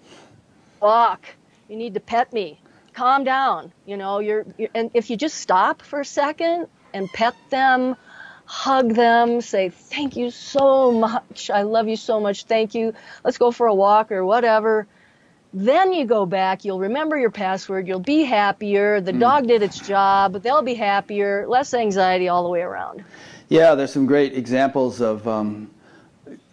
a walk. You need to pet me. Calm down. You know, and if you just stop for a second and pet them, hug them, say, thank you so much. I love you so much. Thank you. Let's go for a walk or whatever. Then you go back, you'll remember your password, you'll be happier, the dog did its job, they'll be happier, less anxiety all the way around. Yeah, there's some great examples of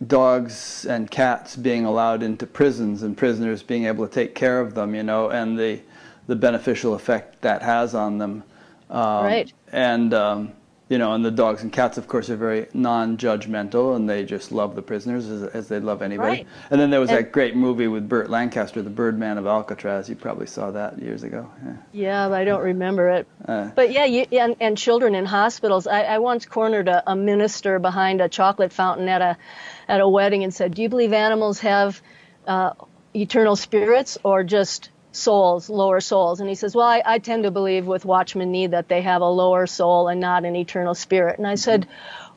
dogs and cats being allowed into prisons and prisoners being able to take care of them, you know, and the beneficial effect that has on them. Right. And, you know, and the dogs and cats, of course, are very non-judgmental, and they just love the prisoners as they love anybody. Right. And then there was that great movie with Burt Lancaster, The Birdman of Alcatraz. You probably saw that years ago. Yeah, I don't remember it. But yeah, and children in hospitals. I once cornered a minister behind a chocolate fountain at a wedding and said, do you believe animals have eternal spirits or just souls, lower souls? And he says, well, I tend to believe with Watchman Nee that they have a lower soul and not an eternal spirit. And I said,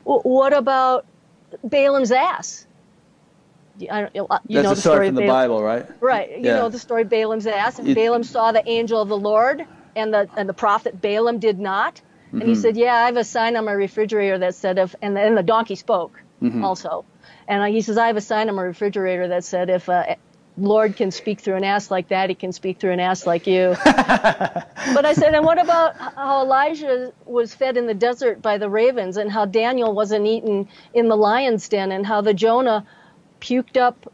what about Balaam's ass? You know the story from the Bible, right? Right. You know the story of Balaam's ass. And Balaam saw the angel of the Lord, and the prophet Balaam did not. And he said, yeah, I have a sign on my refrigerator that said and then the donkey spoke also. And he says, I have a sign on my refrigerator that said, if Lord can speak through an ass like that, he can speak through an ass like you. But I said, and what about how Elijah was fed in the desert by the ravens, and how Daniel wasn't eaten in the lion's den, and how the Jonah puked up,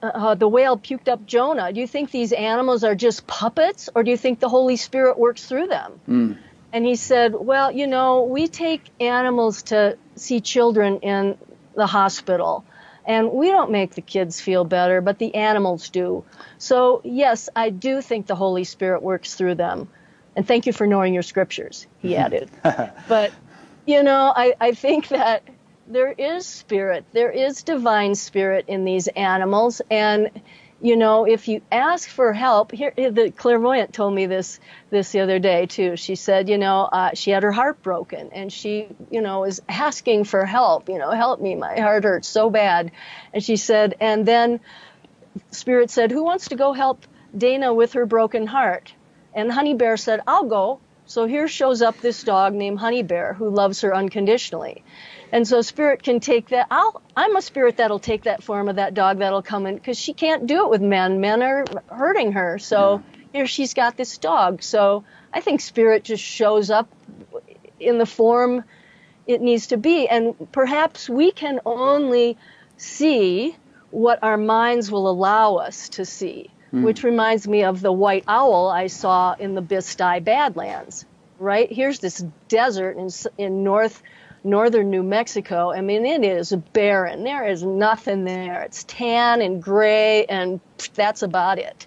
the whale puked up Jonah? Do you think these animals are just puppets, or do you think the Holy Spirit works through them? And he said, well, you know, we take animals to see children in the hospital. And we don't make the kids feel better, but the animals do. So, yes, I do think the Holy Spirit works through them. And thank you for knowing your scriptures, he added. But, you know, I think that there is spirit. There is divine spirit in these animals. And you know, if you ask for help, here, the clairvoyant told me this the other day too. She said, you know, she had her heart broken and she, you know, is asking for help, you know, help me, my heart hurts so bad. And she said, and then Spirit said, who wants to go help Dana with her broken heart? And Honey Bear said, I'll go. So here shows up this dog named Honey Bear who loves her unconditionally. And so Spirit can take that. I'm a spirit that'll take that form of that dog that'll come in because she can't do it with men. Men are hurting her. So here she's got this dog. So I think Spirit just shows up in the form it needs to be. And perhaps we can only see what our minds will allow us to see, which reminds me of the white owl I saw in the Bisti Badlands, right? Here's this desert in northern New Mexico. I mean, it is barren. There is nothing there. It's tan and gray, and that's about it.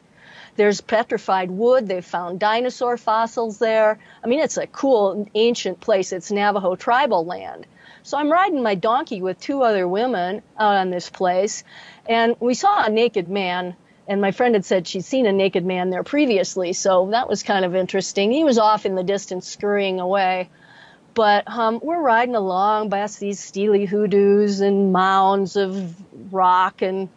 There's petrified wood. They've found dinosaur fossils there. I mean, it's a cool, ancient place. It's Navajo tribal land. So I'm riding my donkey with two other women out on this place, and we saw a naked man, and my friend had said she'd seen a naked man there previously, so that was kind of interesting. He was off in the distance scurrying away. But we're riding along past these steely hoodoos and mounds of rock, and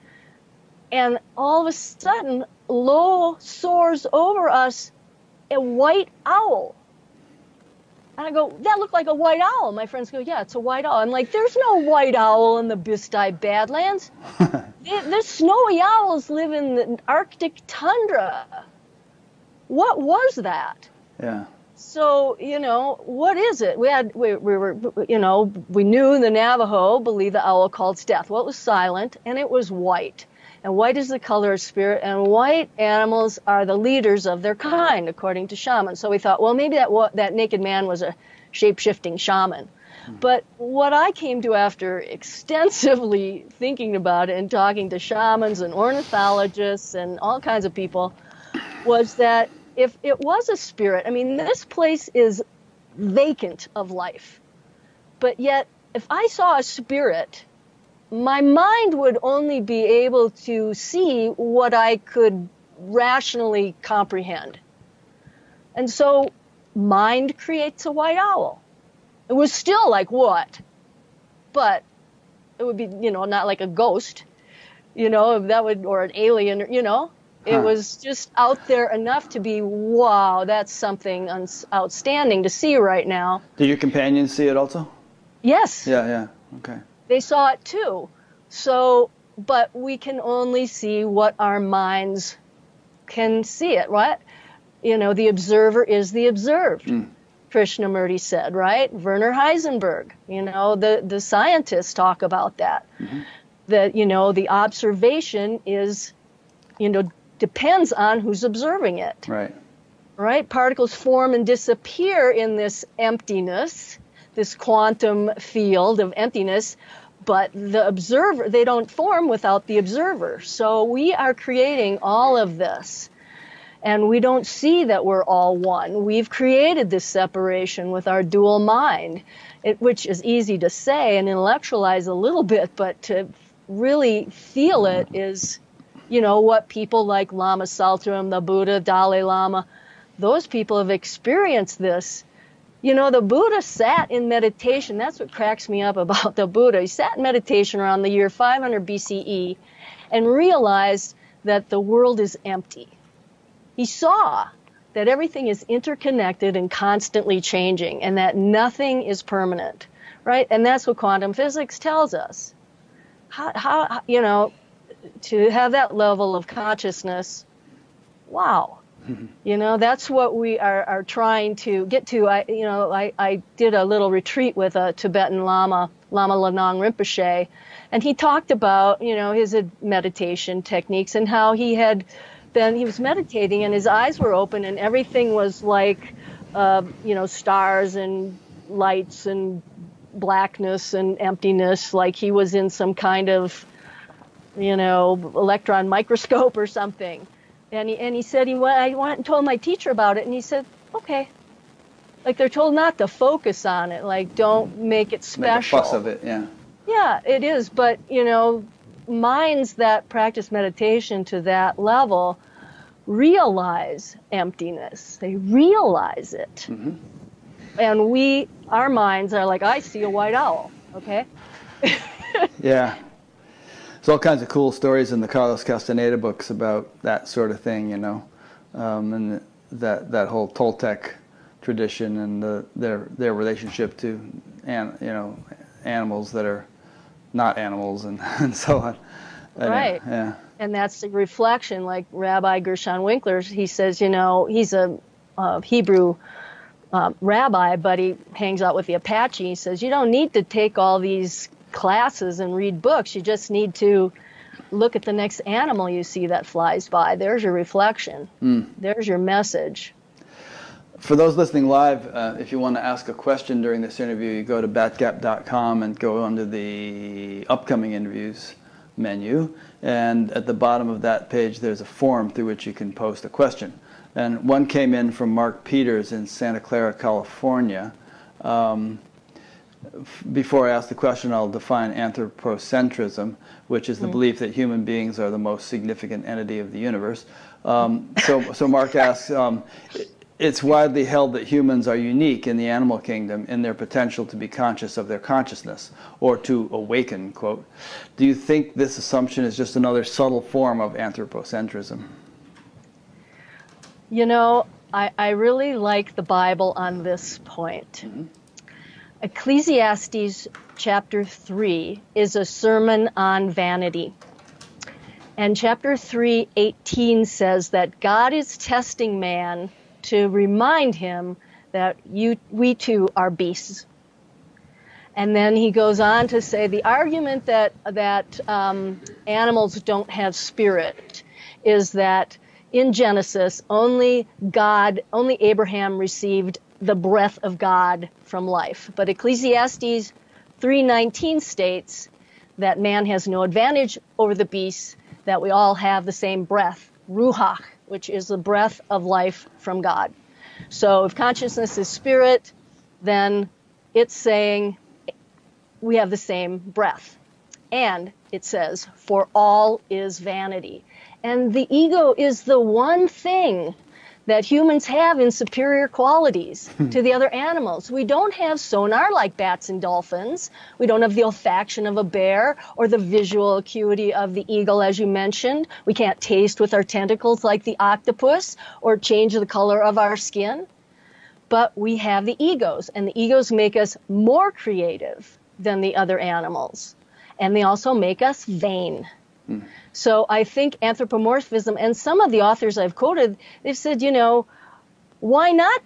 all of a sudden, low soars over us a white owl. And I go, that looked like a white owl. My friends go, yeah, it's a white owl. I'm like, there's no white owl in the Bisti Badlands. The snowy owls live in the Arctic tundra. What was that? Yeah. So, you know, what is it? We were, you know, we knew the Navajo believed the owl called death. Well, it was silent, and it was white. And white is the color of spirit, and white animals are the leaders of their kind, according to shamans. So we thought, well, maybe that naked man was a shape-shifting shaman. But what I came to after extensively thinking about it and talking to shamans and ornithologists and all kinds of people was that if it was a spirit, I mean, this place is vacant of life. But yet, if I saw a spirit, my mind would only be able to see what I could rationally comprehend. And so mind creates a white owl. It was still like what? But it would be, you know, not like a ghost, you know, that would, or an alien, you know. It was just out there enough to be, wow, that's something outstanding to see right now. Did your companions see it also? Yes. Yeah, okay. They saw it too. So, but we can only see what our minds can see it, right? You know, the observer is the observed, Krishnamurti said, right? Werner Heisenberg, you know, the scientists talk about that. That, you know, the observation is, you know, depends on who's observing it. Right. Right? Particles form and disappear in this emptiness, this quantum field of emptiness, but the observer, they don't form without the observer. So we are creating all of this, and we don't see that we're all one. We've created this separation with our dual mind, which is easy to say and intellectualize a little bit, but to really feel it is, you know, what people like Lama Tsultrim, the Buddha, Dalai Lama, those people have experienced this. You know, the Buddha sat in meditation. That's what cracks me up about the Buddha. He sat in meditation around the year 500 BCE and realized that the world is empty. He saw that everything is interconnected and constantly changing and that nothing is permanent, right? And that's what quantum physics tells us. How you know, to have that level of consciousness, wow. You know, that's what we are trying to get to. I did a little retreat with a Tibetan Lama, Lama Lanang Rinpoche, and he talked about, you know, his meditation techniques and how he was meditating and his eyes were open and everything was like, you know, stars and lights and blackness and emptiness, like he was in some kind of, you know, electron microscope or something. And he said I went and told my teacher about it, and he said, okay. Like they're told not to focus on it, like don't make it special. Make a fuss of it, yeah. Yeah, it is, but you know, minds that practice meditation to that level realize emptiness. They realize it. Mm-hmm. And our minds are like, I see a white owl, okay? Yeah. There's all kinds of cool stories in the Carlos Castaneda books about that sort of thing, and that whole Toltec tradition and their relationship to animals that are not animals and so on. Right. Yeah. And that's the reflection, like Rabbi Gershon Winkler, he says, he's a Hebrew rabbi, but he hangs out with the Apache. He says, you don't need to take all these classes and read books. You just need to look at the next animal you see that flies by. There's your reflection. There's your message. For those listening live, if you want to ask a question during this interview, you go to batgap.com and go under the upcoming interviews menu. And at the bottom of that page, there's a form through which you can post a question. And one came in from Mark Peters in Santa Clara, California. Before I ask the question, I'll define anthropocentrism, which is the belief that human beings are the most significant entity of the universe. So Mark asks, it's widely held that humans are unique in the animal kingdom in their potential to be conscious of their consciousness, or to awaken, quote. Do you think this assumption is just another subtle form of anthropocentrism? I really like the Bible on this point. Mm-hmm. Ecclesiastes chapter 3 is a sermon on vanity. And chapter 3:18 says that God is testing man to remind him that we too are beasts. And then he goes on to say the argument that animals don't have spirit is that in Genesis, only Abraham received the breath of God from life. But Ecclesiastes 3:19 states that man has no advantage over the beasts, that we all have the same breath, ruach, which is the breath of life from God. So if consciousness is spirit, then it's saying we have the same breath. And it says, for all is vanity. And the ego is the one thing that humans have in superior qualities to the other animals. We don't have sonar like bats and dolphins. We don't have the olfaction of a bear or the visual acuity of the eagle, as you mentioned. We can't taste with our tentacles like the octopus or change the color of our skin. But we have the egos, and the egos make us more creative than the other animals. And they also make us vain. So I think anthropomorphism, and some of the authors I've quoted, they've said, why not,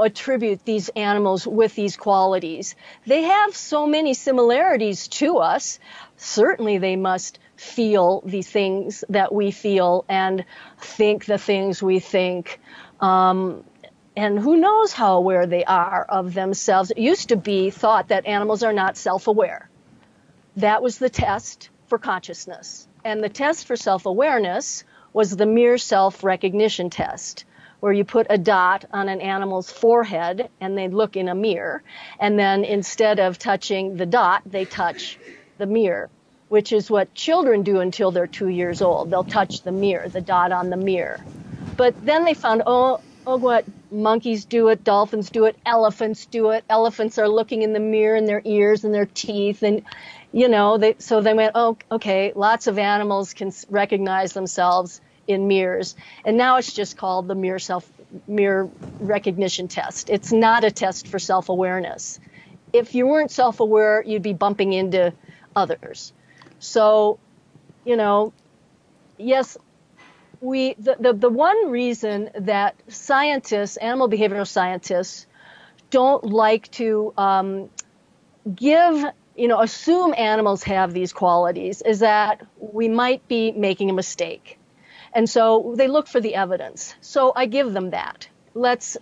attribute these animals with these qualities? They have so many similarities to us. Certainly they must feel the things that we feel and think the things we think. And who knows how aware they are of themselves. It used to be thought that animals are not self-aware. That was the test for consciousness. And the test for self-awareness was the mere self-recognition test, where you put a dot on an animal's forehead and they look in a mirror. And then instead of touching the dot, they touch the mirror, which is what children do until they're 2 years old. They'll touch the mirror, the dot on the mirror. But then they found, what monkeys do it, dolphins do it, elephants do it. Elephants are looking in the mirror in their ears and their teeth, and so they went, okay, lots of animals can recognize themselves in mirrors, and now it's just called the mirror recognition test. It's not a test for self-awareness. If you weren't self-aware, you'd be bumping into others. So, yes. The one reason that scientists, animal behavioral scientists, don't like to assume animals have these qualities is that we might be making a mistake. And so they look for the evidence. So I give them that. Let's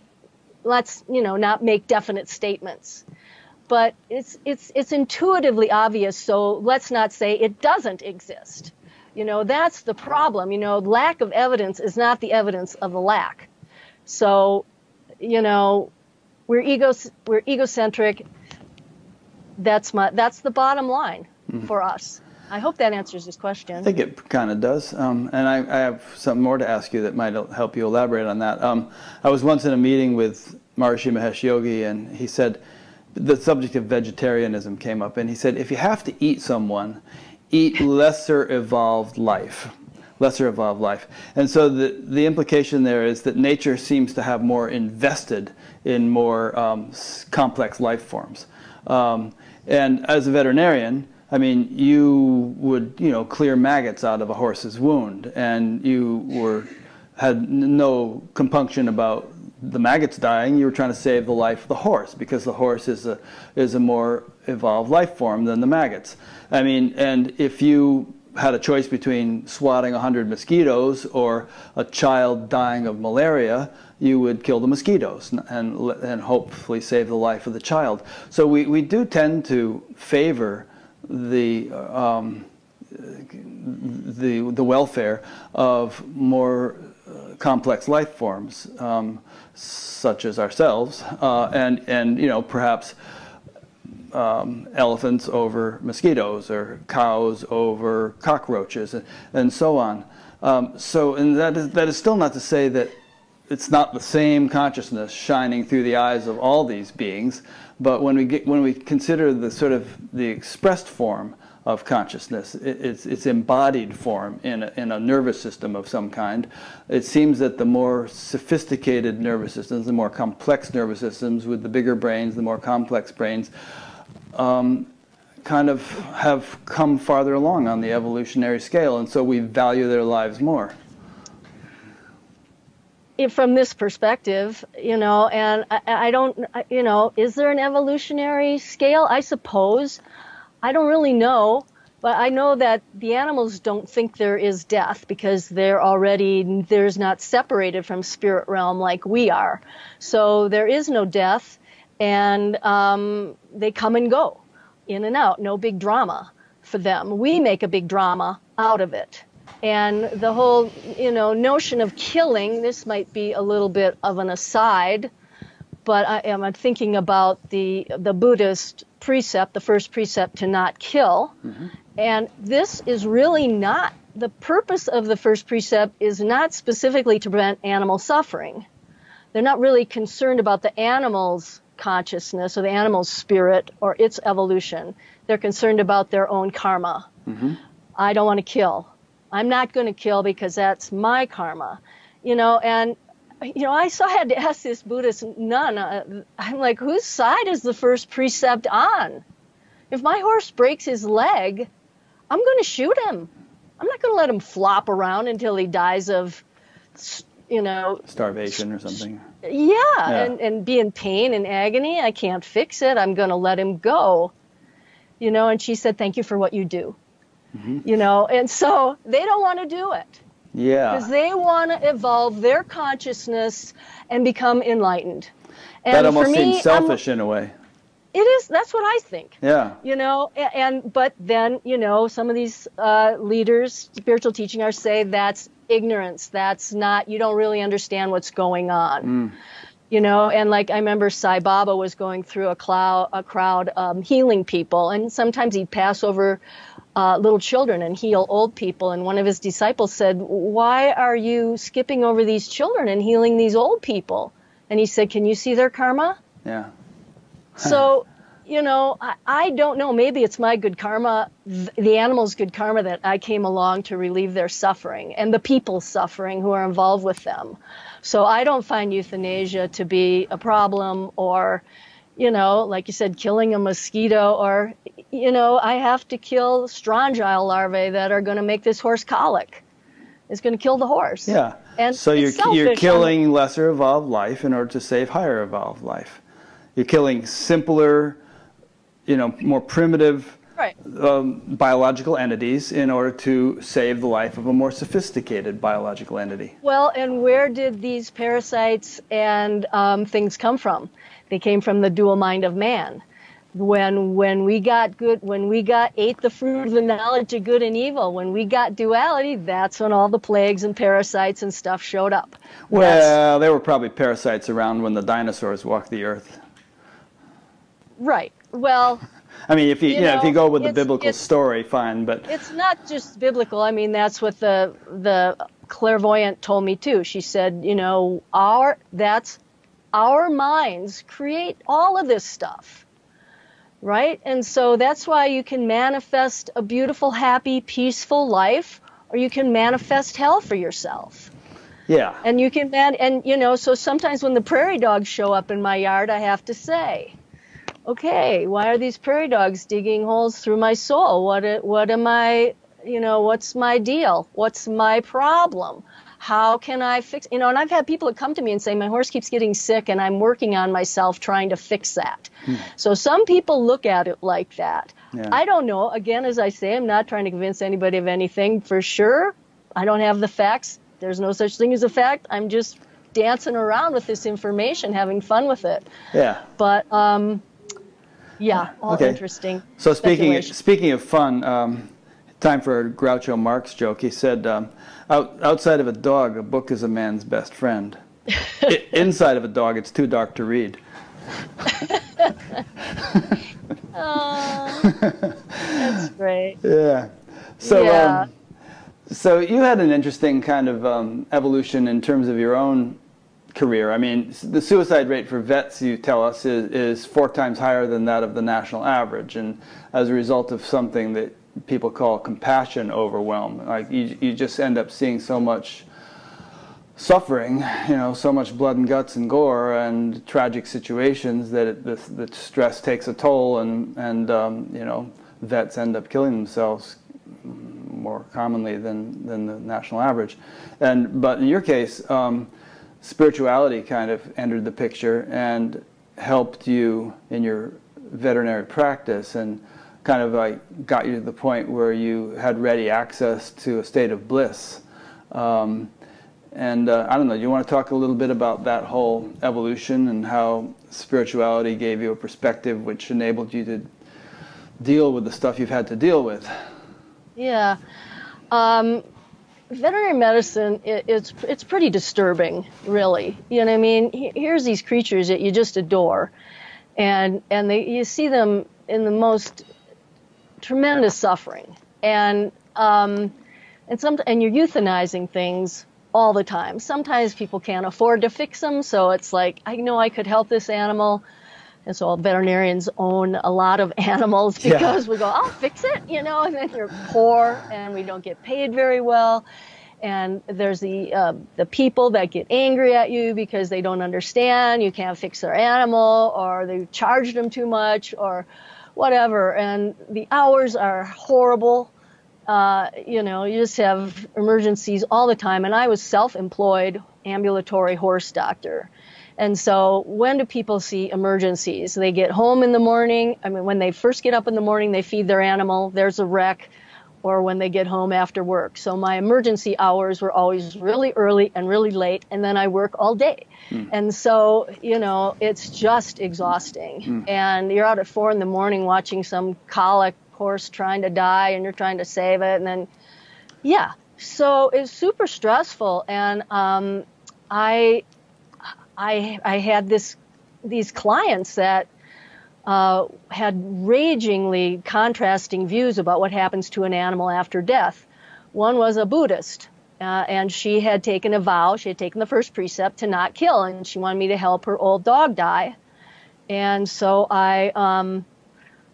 not make definite statements. But it's intuitively obvious, so let's not say it doesn't exist. That's the problem. Lack of evidence is not the evidence of the lack. So, we're egocentric. That's the bottom line. for us. I hope that answers this question. I think it kind of does. And I have something more to ask you that might help you elaborate on that. I was once in a meeting with Maharishi Mahesh Yogi, and he said, the subject of vegetarianism came up, and he said, if you have to eat someone, eat lesser evolved life. Lesser evolved life. And so the implication there is that nature seems to have more invested in more complex life forms. And as a veterinarian, I mean, you would, clear maggots out of a horse's wound, and you had no compunction about the maggots dying. You were trying to save the life of the horse, because the horse is a more evolved life form than the maggots. I mean, and if you had a choice between swatting 100 mosquitoes or a child dying of malaria, you would kill the mosquitoes and hopefully save the life of the child. So we do tend to favor the welfare of more complex life forms, such as ourselves, and perhaps elephants over mosquitoes, or cows over cockroaches, and so on. And that is still not to say that it's not the same consciousness shining through the eyes of all these beings. But when we consider the expressed form of consciousness, its embodied form in a nervous system of some kind, it seems that the more sophisticated nervous systems, the more complex nervous systems with the bigger brains, the more complex brains, kind of have come farther along on the evolutionary scale, and so we value their lives more. From this perspective, and I don't, is there an evolutionary scale? I suppose. I don't really know, but I know that the animals don't think there is death, because there's not separated from spirit realm like we are. So there is no death, and they come and go, in and out, no big drama for them. We make a big drama out of it. And the whole, notion of killing, this might be a little bit of an aside, but I'm thinking about the Buddhist precept, the first precept, to not kill. Mm-hmm. And this is really not, the purpose of the first precept is not specifically to prevent animal suffering. They're not really concerned about the animal's consciousness or the animal's spirit or its evolution. They're concerned about their own karma. Mm-hmm. I don't want to kill. I'm not going to kill because that's my karma, and, I had to ask this Buddhist nun, I'm like, whose side is the first precept on? If my horse breaks his leg, I'm going to shoot him. I'm not going to let him flop around until he dies of, starvation or something. Yeah. And be in pain and agony. I can't fix it. I'm going to let him go, and she said, thank you for what you do. Mm-hmm. And so they don't want to do it. Yeah. Because they want to evolve their consciousness and become enlightened. And that almost seems selfish in a way. It is. That's what I think. Yeah. But then, some of these leaders, spiritual teaching artists, say that's ignorance. That's not, you don't really understand what's going on. And like I remember Sai Baba was going through a crowd healing people, and sometimes he'd pass over little children and heal old people. And one of his disciples said, why are you skipping over these children and healing these old people? And he said, can you see their karma? Yeah. So, I don't know. Maybe it's my good karma, the animals' good karma, that I came along to relieve their suffering and the people's suffering who are involved with them. So I don't find euthanasia to be a problem, or, like you said, killing a mosquito, or, I have to kill strongyle larvae that are going to make this horse colic. It's going to kill the horse. Yeah. And so you're killing lesser evolved life in order to save higher evolved life. You're killing simpler, more primitive biological entities in order to save the life of a more sophisticated biological entity. Well, and where did these parasites and things come from? They came from the dual mind of man. When we ate the fruit of the knowledge of good and evil, when we got duality, that's when all the plagues and parasites and stuff showed up. Well, there were probably parasites around when the dinosaurs walked the earth. Right. Well, I mean, if if you go with the biblical it's story, fine, but it's not just biblical. I mean, that's what the clairvoyant told me too. She said, our minds create all of this stuff, right? And so that's why you can manifest a beautiful, happy, peaceful life, or you can manifest hell for yourself. yeah, And you can so sometimes when the prairie dogs show up in my yard, I have to say, okay, why are these prairie dogs digging holes through my soul? What am I, what's my deal? What's my problem? How can I fix, and I've had people that come to me and say, my horse keeps getting sick and I'm working on myself trying to fix that. So some people look at it like that. Yeah. I don't know. Again, as I say, I'm not trying to convince anybody of anything for sure. I don't have the facts. There's no such thing as a fact. I'm just dancing around with this information, having fun with it. Yeah. But, yeah, all Okay. interesting. So speaking of fun, time for a Groucho Marx joke. He said, outside of a dog, a book is a man's best friend. Inside of a dog, it's too dark to read. Oh, that's great. Yeah. So, Yeah. So you had an interesting kind of evolution in terms of your own career. I mean, the suicide rate for vets, you tell us, is 4 times higher than that of the national average, and as a result of something that people call compassion overwhelm. Like you just end up seeing so much suffering, so much blood and guts and gore and tragic situations that the stress takes a toll, and vets end up killing themselves more commonly than the national average. But in your case, spirituality kind of entered the picture and helped you in your veterinary practice, and kind of like got you to the point where you had ready access to a state of bliss. I don't know, do you want to talk a little bit about that whole evolution and how spirituality gave you a perspective which enabled you to deal with the stuff you've had to deal with? Yeah. Veterinary medicine, it's pretty disturbing, really. You know what I mean? Here's these creatures that you just adore, and you see them in the most tremendous suffering, and you're euthanizing things all the time. Sometimes people can't afford to fix them, so it's like, I know I could help this animal. And so veterinarians own a lot of animals because we go, I'll fix it, and then you're poor and we don't get paid very well. And there's the people that get angry at you because they don't understand, you can't fix their animal, or they charged them too much or whatever. And the hours are horrible. You just have emergencies all the time. And I was self-employed ambulatory horse doctor. And so when do people see emergencies? They get home in the morning. I mean, when they first get up in the morning, they feed their animal, there's a wreck, or when they get home after work. So my emergency hours were always really early and really late, and then I work all day. And so, it's just exhausting. And you're out at 4 in the morning watching some colic horse trying to die, and you're trying to save it. And then, so it's super stressful. And I had these clients that had ragingly contrasting views about what happens to an animal after death. One was a Buddhist, and she had taken a vow. She had taken the first precept to not kill, and she wanted me to help her old dog die. And so I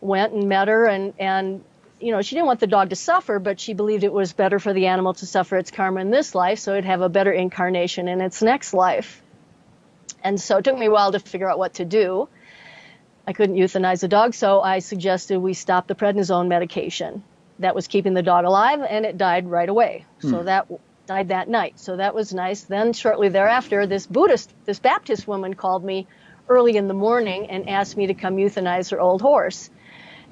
went and met her, and she didn't want the dog to suffer, but she believed it was better for the animal to suffer its karma in this life so it'd have a better incarnation in its next life. And so it took me a while to figure out what to do. I couldn't euthanize the dog, so I suggested we stop the prednisone medication. That was keeping the dog alive, and it died right away. So that died that night. So that was nice. Then shortly thereafter, this Baptist woman called me early in the morning and asked me to come euthanize her old horse.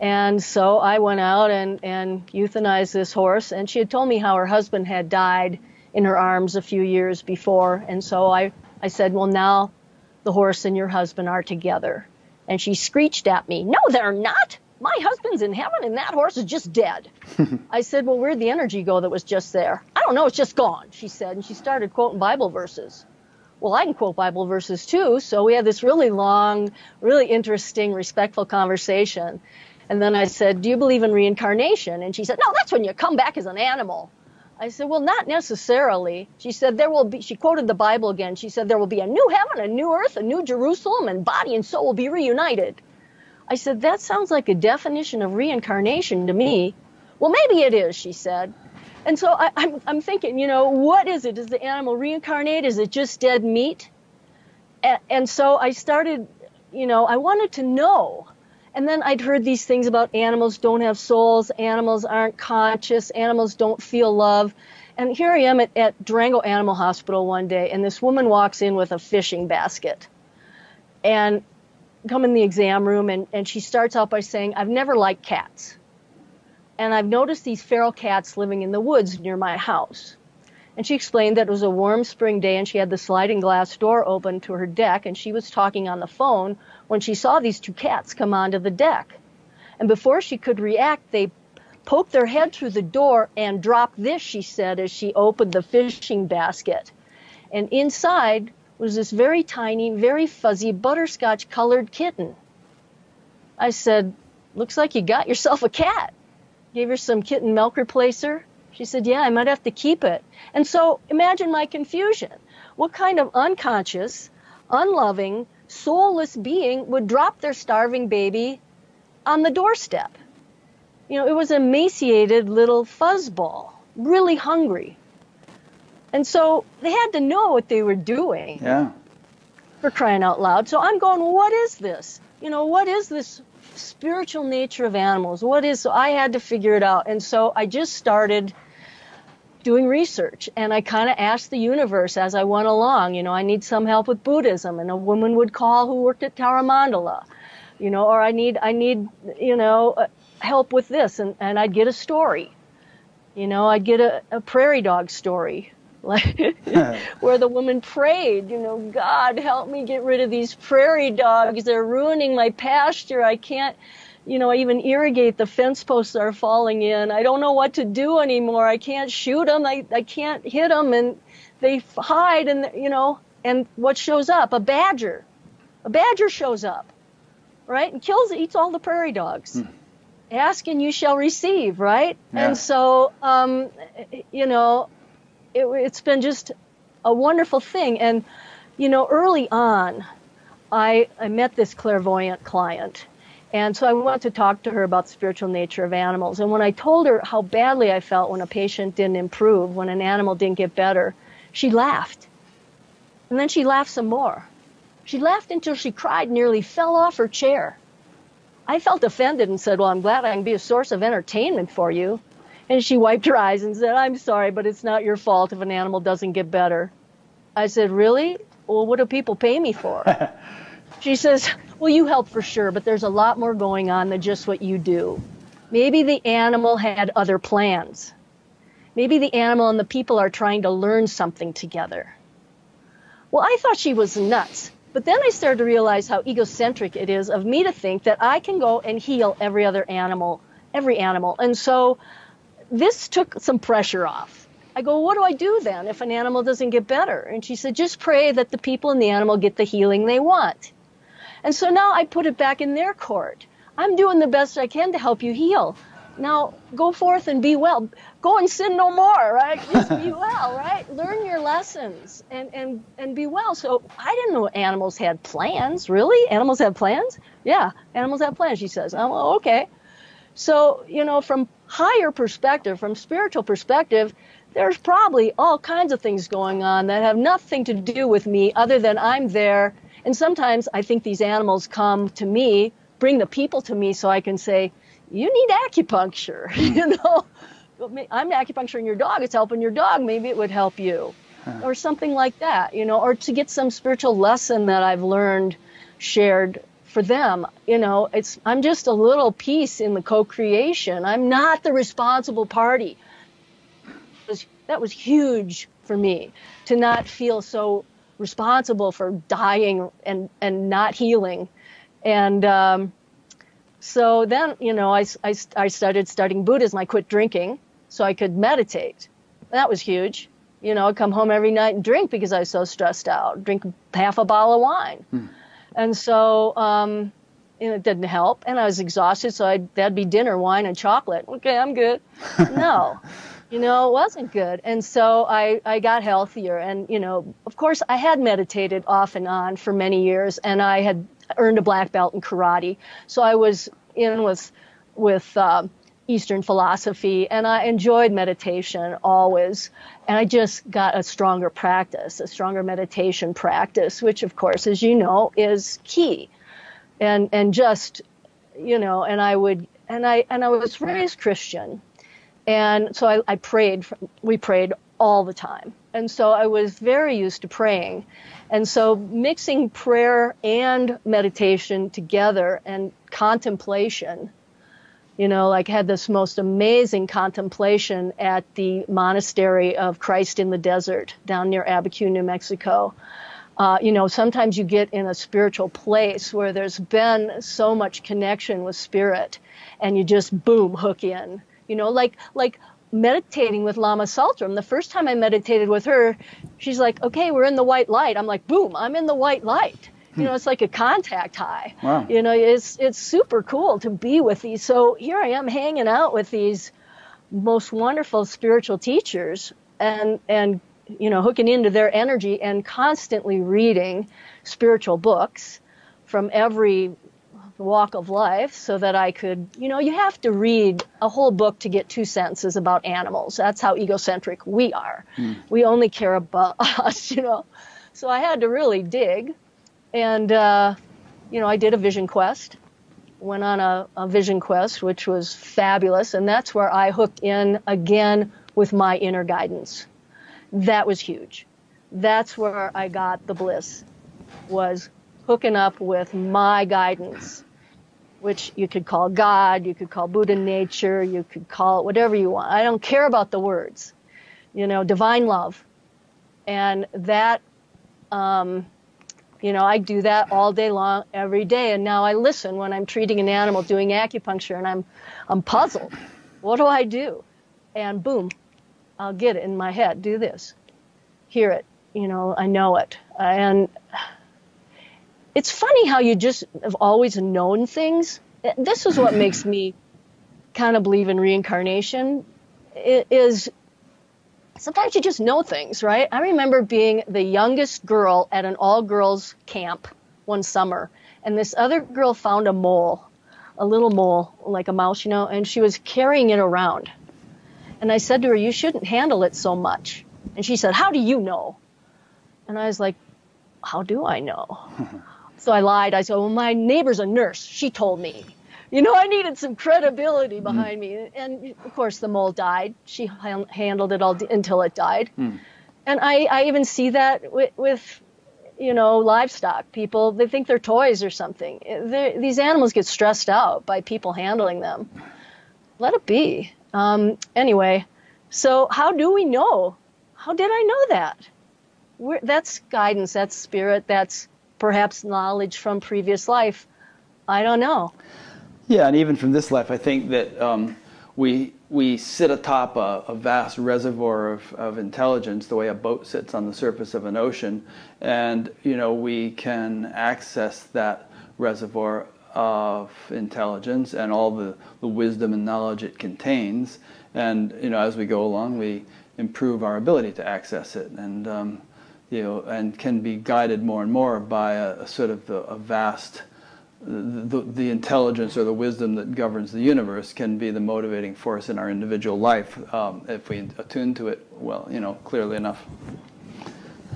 And so I went out and euthanized this horse, and she had told me how her husband had died in her arms a few years before. And so I said, well, now the horse and your husband are together. And she screeched at me, no, they're not. My husband's in heaven and that horse is just dead. I said, well, where'd the energy go that was just there? I don't know, it's just gone, she said. And she started quoting Bible verses. Well, I can quote Bible verses too. So we had this really long, really interesting, respectful conversation. And then I said, do you believe in reincarnation? And she said, no, that's when you come back as an animal. I said, well, not necessarily. She said, she quoted the Bible again. She said, there will be a new heaven, a new earth, a new Jerusalem, and body and soul will be reunited. I said, that sounds like a definition of reincarnation to me. Well, maybe it is, she said. And so I'm thinking, what is it? Does the animal reincarnate? Is it just dead meat? And so I started, I wanted to know. And then I'd heard these things about animals don't have souls, animals aren't conscious, animals don't feel love. And here I am at Durango Animal Hospital one day, and this woman walks in with a fishing basket. And come in the exam room, and she starts out by saying, I've never liked cats. And I've noticed these feral cats living in the woods near my house. And she explained that it was a warm spring day and she had the sliding glass door open to her deck, and she was talking on the phone when she saw these two cats come onto the deck. And before she could react, they poked their head through the door and dropped this, she said, as she opened the fishing basket. And inside was this very tiny, very fuzzy, butterscotch-colored kitten. I said, looks like you got yourself a cat. Gave her some kitten milk replacer. She said, yeah, I might have to keep it. And so imagine my confusion. What kind of unconscious, unloving, soulless being would drop their starving baby on the doorstep? It was an emaciated little fuzzball, really hungry. And so they had to know what they were doing. Yeah. For crying out loud. So I'm going, what is this? What is this spiritual nature of animals? So I had to figure it out. And so I just started doing research, and I kind of asked the universe as I went along, I need some help with Buddhism, and a woman would call who worked at Tara Mandala, or I need help with this, and I'd get a story, I'd get a prairie dog story, like where the woman prayed, God, help me get rid of these prairie dogs. They're ruining my pasture. I can't, I even irrigate. The fence posts are falling in. I don't know what to do anymore. I can't shoot them. I can't hit them, and they hide. And and what shows up? A badger. A badger shows up, right, and eats all the prairie dogs. Ask and you shall receive, right? Yeah. And so, it's been just a wonderful thing. And, early on, I met this clairvoyant client. And so I went to talk to her about the spiritual nature of animals. And when I told her how badly I felt when a patient didn't improve, when an animal didn't get better, she laughed. And then she laughed some more. She laughed until she cried, nearly fell off her chair. I felt offended and said, well, I'm glad I can be a source of entertainment for you. And she wiped her eyes and said, I'm sorry, but it's not your fault if an animal doesn't get better. I said, really? Well, what do people pay me for? She says, well, you help for sure, but there's a lot more going on than just what you do. Maybe the animal had other plans. Maybe the animal and the people are trying to learn something together. Well, I thought she was nuts. But then I started to realize how egocentric it is of me to think that I can go and heal every animal. And so this took some pressure off. I go, what do I do then if an animal doesn't get better? And she said, just pray that the people and the animal get the healing they want. And so now I put it back in their court. I'm doing the best I can to help you heal. Now go forth and be well. Go and sin no more, right? Just be well, right? Learn your lessons and be well. So I didn't know animals had plans. Really? Animals have plans? Yeah, animals have plans, she says. I'm well, okay. So, from higher perspective, from spiritual perspective, there's probably all kinds of things going on that have nothing to do with me other than I'm there. And sometimes I think these animals come to me, bring the people to me so I can say, you need acupuncture, I'm acupuncturing your dog. It's helping your dog. Maybe it would help you or something like that, or to get some spiritual lesson that I've learned shared for them. I'm just a little piece in the co-creation. I'm not the responsible party. That was huge for me to not feel so responsible for dying and not healing. And so then, I started studying Buddhism. I quit drinking so I could meditate. That was huge. I'd come home every night and drink because I was so stressed out, drink half a bottle of wine. And so and it didn't help. And I was exhausted, so that'd be dinner, wine, and chocolate. Okay, I'm good. No, it wasn't good. And so I got healthier. And, of course, I had meditated off and on for many years, and I had earned a black belt in karate. So I was in with Eastern philosophy, and I enjoyed meditation always. And I just got a stronger meditation practice, which, of course, as you know, is key. And just, and I was raised Christian. And so we prayed all the time. And so I was very used to praying. And so mixing prayer and meditation together and contemplation, had this most amazing contemplation at the monastery of Christ in the Desert down near Abiquiu, New Mexico. Sometimes you get in a spiritual place where there's been so much connection with spirit, and you just, boom, hook in. Like meditating with Lama Saltram. The first time I meditated with her, she's like, okay, we're in the white light. I'm like, boom, I'm in the white light. It's like a contact high. Wow. It's super cool to be with these. So here I am hanging out with these most wonderful spiritual teachers and hooking into their energy and constantly reading spiritual books from every walk of life so that I could, you have to read a whole book to get 2 sentences about animals. That's how egocentric we are. We only care about us, So I had to really dig. And, I did a vision quest, went on a vision quest, which was fabulous. And that's where I hooked in again with my inner guidance. That was huge. That's where I got the bliss, was hooking up with my guidance, which you could call God, you could call Buddha nature, you could call it whatever you want. I don't care about the words, divine love. And that, I do that all day long, every day. And now I listen when I'm treating an animal, doing acupuncture, and I'm puzzled. What do I do? And boom, I'll get it in my head. Do this. Hear it. I know it. And it's funny how you just have always known things. This is what makes me kind of believe in reincarnation. It is sometimes you just know things, right? I remember being the youngest girl at an all-girls camp one summer, and this other girl found a little mole, like a mouse, and she was carrying it around. And I said to her, you shouldn't handle it so much. And she said, how do you know? And I was like, how do I know? So I lied. I said, well, my neighbor's a nurse. She told me. I needed some credibility behind me. And, of course, the mole died. She handled it all until it died. And I even see that with livestock. People, they think they're toys or something. These animals get stressed out by people handling them. Let it be. Anyway, so how do we know? How did I know that? That's guidance, that's spirit, that's perhaps knowledge from previous life. I don't know. Yeah, and even from this life, I think that we sit atop a vast reservoir of intelligence, the way a boat sits on the surface of an ocean, and we can access that reservoir of intelligence and all the wisdom and knowledge it contains, and as we go along, we improve our ability to access it, and and can be guided more and more by a sort of a vast. The intelligence or the wisdom that governs the universe can be the motivating force in our individual life if we attune to it well, clearly enough.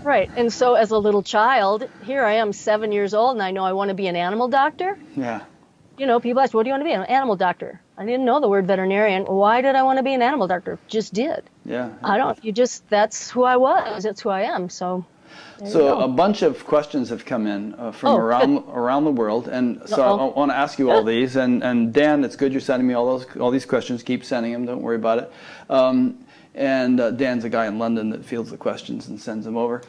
Right. And so as a little child, here I am 7 years old, and I know I want to be an animal doctor. Yeah. People ask, what do you want to be? An animal doctor. I didn't know the word veterinarian. Why did I want to be an animal doctor? Just did. Yeah. That's who I was. That's who I am. So. So a bunch of questions have come in from around the world, and so I want to ask you all these. And Dan, it's good you're sending me all these questions. Keep sending them. Don't worry about it. And Dan's a guy in London that fields the questions and sends them over.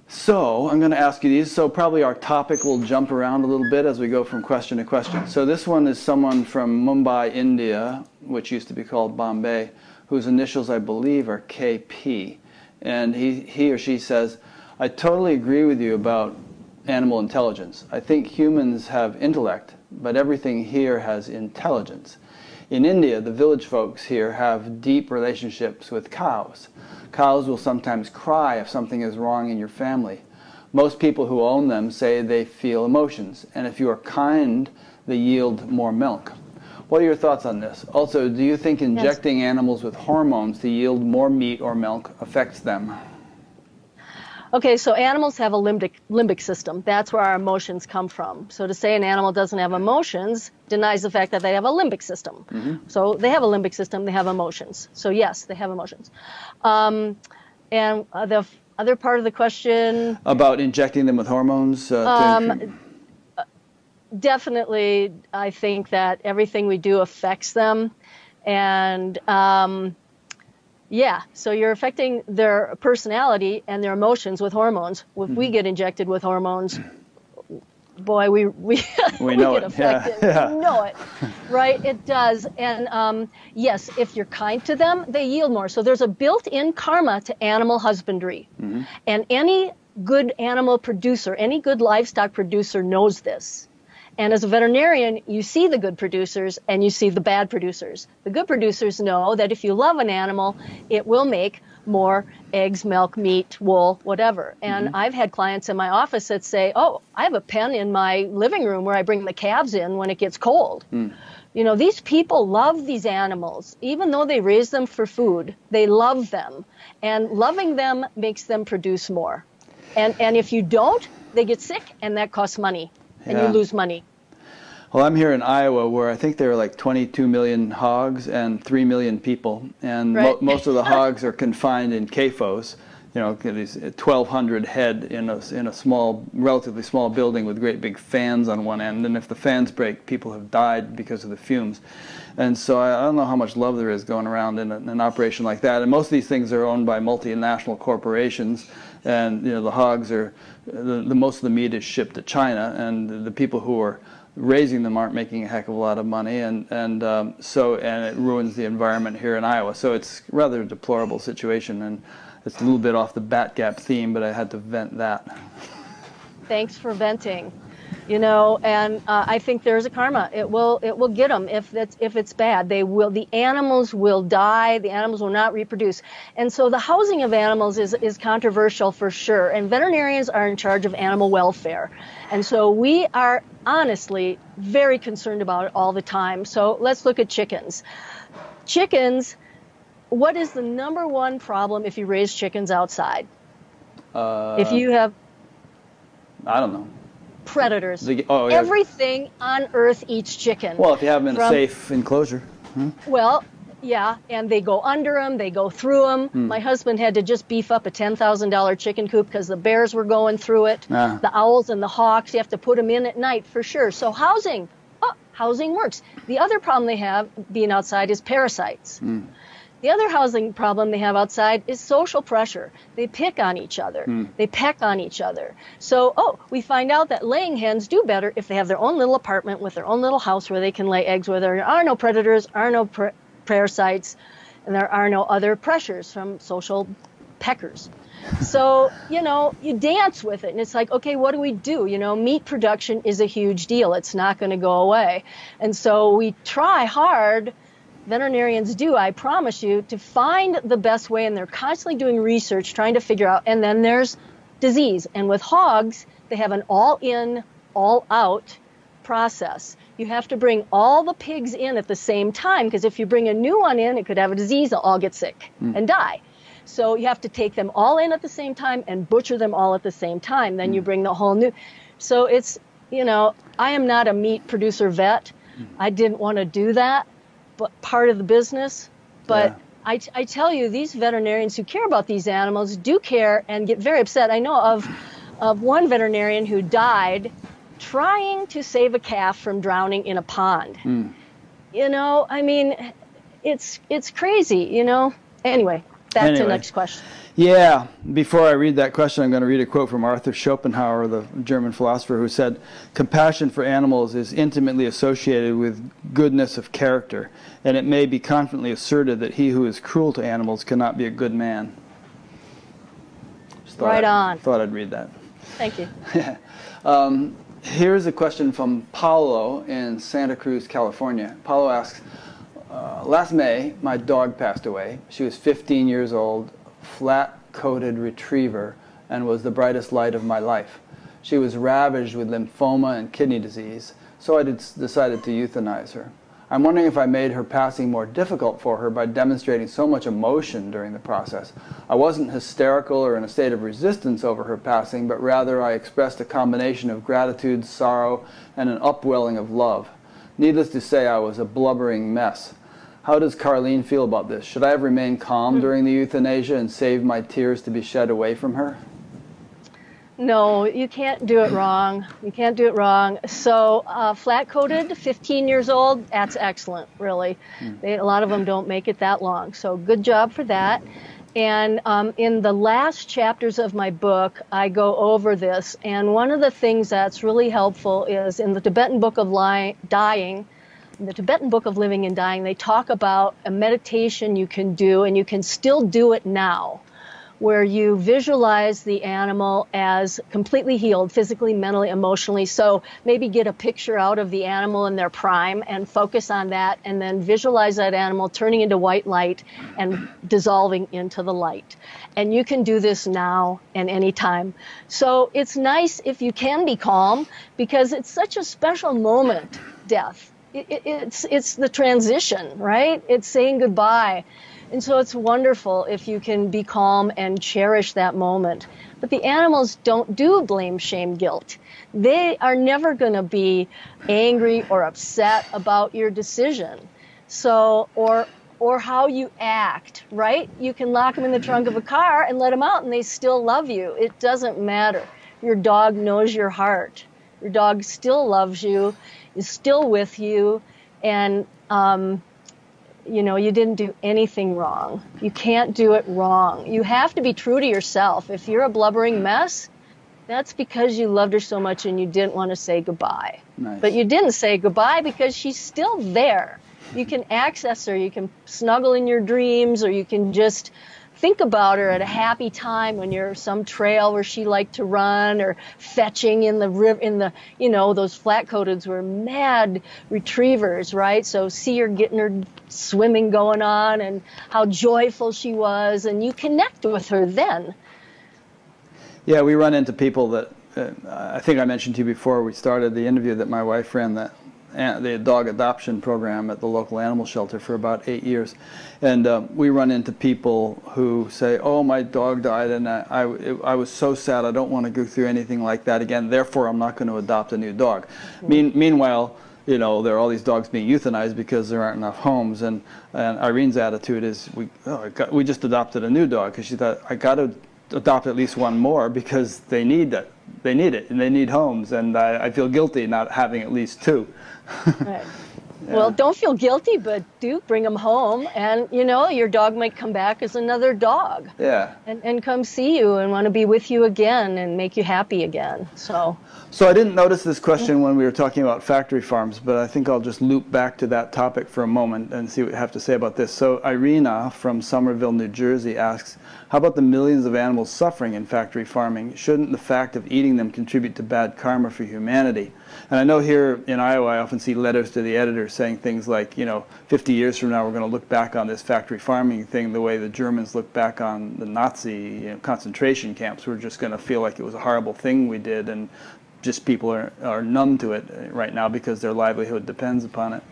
So I'm going to ask you these. So probably our topic will jump around a little bit as we go from question to question. So this one is someone from Mumbai, India, which used to be called Bombay, whose initials I believe are KP, and he or she says, I totally agree with you about animal intelligence. I think humans have intellect, but everything here has intelligence. In India, the village folks here have deep relationships with cows. Cows will sometimes cry if something is wrong in your family. Most people who own them say they feel emotions, and if you are kind, they yield more milk. What are your thoughts on this? Also, do you think injecting animals with hormones to yield more meat or milk affects them? Okay, so animals have a limbic system. That's where our emotions come from. So to say an animal doesn't have emotions denies the fact that they have a limbic system. So they have a limbic system, they have emotions. So yes, they have emotions. And the other part of the question? About injecting them with hormones? Definitely, I think that everything we do affects them. And yeah, so you're affecting their personality and their emotions with hormones. If we get injected with hormones, boy, we know get it. affected. Yeah. We know it, right? It does. And yes, if you're kind to them, they yield more. So there's a built-in karma to animal husbandry. And any good animal producer, any good livestock producer knows this. And as a veterinarian, you see the good producers and you see the bad producers. The good producers know that if you love an animal, it will make more eggs, milk, meat, wool, whatever. And I've had clients in my office that say, oh, I have a pen in my living room where I bring the calves in when it gets cold. You know, these people love these animals. Even though they raise them for food, they love them. And loving them makes them produce more. And if you don't, they get sick, and that costs money. And you lose money. Well, I'm here in Iowa where I think there are like 22 million hogs and 3 million people. And most of the hogs are confined in CAFOs, you know, these 1,200 head in a small, relatively small building with great big fans on one end. And if the fans break, people have died because of the fumes. And so I don't know how much love there is going around in an operation like that. And most of these things are owned by multinational corporations. And you know, the hogs are, the most of the meat is shipped to China, and the people who are raising them aren't making a heck of a lot of money, and it ruins the environment here in Iowa. So it's a rather deplorable situation, and it's a little bit off the Batgap theme, but I had to vent that. Thanks for venting. You know, and I think there's a karma. It will get them if it's bad. The animals will die. The animals will not reproduce. And so the housing of animals is controversial for sure. And veterinarians are in charge of animal welfare. And so we are honestly very concerned about it all the time. So let's look at chickens. Chickens, what is the number one problem if you raise chickens outside? If you have... I don't know. Predators. Everything on Earth eats chicken. Well, if you have them in a safe enclosure. Well, yeah, and they go under them, they go through them. My husband had to just beef up a $10,000 chicken coop because the bears were going through it. The owls and the hawks, you have to put them in at night for sure. So housing works. The other problem they have being outside is parasites. The other housing problem they have outside is social pressure. They pick on each other. They peck on each other. So, we find out that laying hens do better if they have their own little apartment with their own little house where they can lay eggs, where there are no predators, are no parasites, and there are no other pressures from social peckers. So, you know, you dance with it, and it's like, okay, what do we do? You know, meat production is a huge deal. It's not going to go away. And so we try hard. Veterinarians do, I promise you, to find the best way, and they're constantly doing research, trying to figure out, and then there's disease. And with hogs, they have an all-in, all-out process. You have to bring all the pigs in at the same time, because if you bring a new one in, it could have a disease, they'll all get sick and die. So you have to take them all in at the same time and butcher them all at the same time. Then you bring the whole new. So it's, you know, I am not a meat producer vet. I didn't want to do that. But part of the business, but I tell you, these veterinarians who care about these animals do care and get very upset. I know of one veterinarian who died trying to save a calf from drowning in a pond. You know, I mean, it's crazy, you know. Anyway, back to the next question. Yeah, before I read that question, I'm going to read a quote from Arthur Schopenhauer, the German philosopher, who said, "Compassion for animals is intimately associated with goodness of character, and it may be confidently asserted that he who is cruel to animals cannot be a good man." Thought I'd read that. Thank you. Here's a question from Paulo in Santa Cruz, California. Paulo asks, last May, my dog passed away. She was 15 years old, flat-coated retriever, and was the brightest light of my life. She was ravaged with lymphoma and kidney disease, so I decided to euthanize her. I'm wondering if I made her passing more difficult for her by demonstrating so much emotion during the process. I wasn't hysterical or in a state of resistance over her passing, but rather I expressed a combination of gratitude, sorrow, and an upwelling of love. Needless to say, I was a blubbering mess. How does Carlene feel about this? Should I have remained calm during the euthanasia and saved my tears to be shed away from her? No, you can't do it wrong. You can't do it wrong. So flat-coated, 15 years old, that's excellent, really. A lot of them don't make it that long. So good job for that. And in the last chapters of my book, I go over this. And one of the things that's really helpful is in the Tibetan Book of Dying, the Tibetan Book of Living and Dying, they talk about a meditation you can do, and you can still do it now, where you visualize the animal as completely healed, physically, mentally, emotionally. So maybe get a picture out of the animal in their prime and focus on that, and then visualize that animal turning into white light and dissolving into the light. And you can do this now and anytime. So it's nice if you can be calm, because it's such a special moment, death. It's the transition, right? It's saying goodbye. And so it's wonderful if you can be calm and cherish that moment. But the animals don't do blame, shame, guilt. They are never going to be angry or upset about your decision. So, or how you act, right? You can lock them in the trunk of a car and let them out and they still love you. It doesn't matter. Your dog knows your heart. Your dog still loves you, is still with you, and you know, you didn't do anything wrong. You can't do it wrong. You have to be true to yourself. If you're a blubbering mess, that's because you loved her so much and you didn't want to say goodbye. Nice. But you didn't say goodbye because she's still there. You can access her. You can snuggle in your dreams, or you can just think about her at a happy time when you're some trail where she liked to run, or fetching in the river, you know, those flat-coateds were mad retrievers, right? So see her getting her swimming going on and how joyful she was, and you connect with her then. Yeah, we run into people that, I think I mentioned to you before we started the interview, that my wife ran the dog adoption program at the local animal shelter for about 8 years. And we run into people who say, oh, my dog died and I was so sad, I don't want to go through anything like that again, therefore I'm not going to adopt a new dog. Meanwhile, you know, there are all these dogs being euthanized because there aren't enough homes. And Irene's attitude is, we just adopted a new dog because she thought, I got to adopt at least one more because they need it. They need it, and they need homes, and I feel guilty not having at least two. Right. Yeah. Well, don't feel guilty, but do bring them home, and you know, your dog might come back as another dog. Yeah. And come see you and want to be with you again and make you happy again. So I didn't notice this question when we were talking about factory farms, but I think I'll just loop back to that topic for a moment and see what you have to say about this. So Irina from Somerville, New Jersey asks, how about the millions of animals suffering in factory farming? Shouldn't the fact of eating them contribute to bad karma for humanity? And I know here in Iowa I often see letters to the editor saying things like, you know, 50 years from now we're going to look back on this factory farming thing the way the Germans look back on the Nazi concentration camps. We're just going to feel like it was a horrible thing we did, and just people are numb to it right now because their livelihood depends upon it.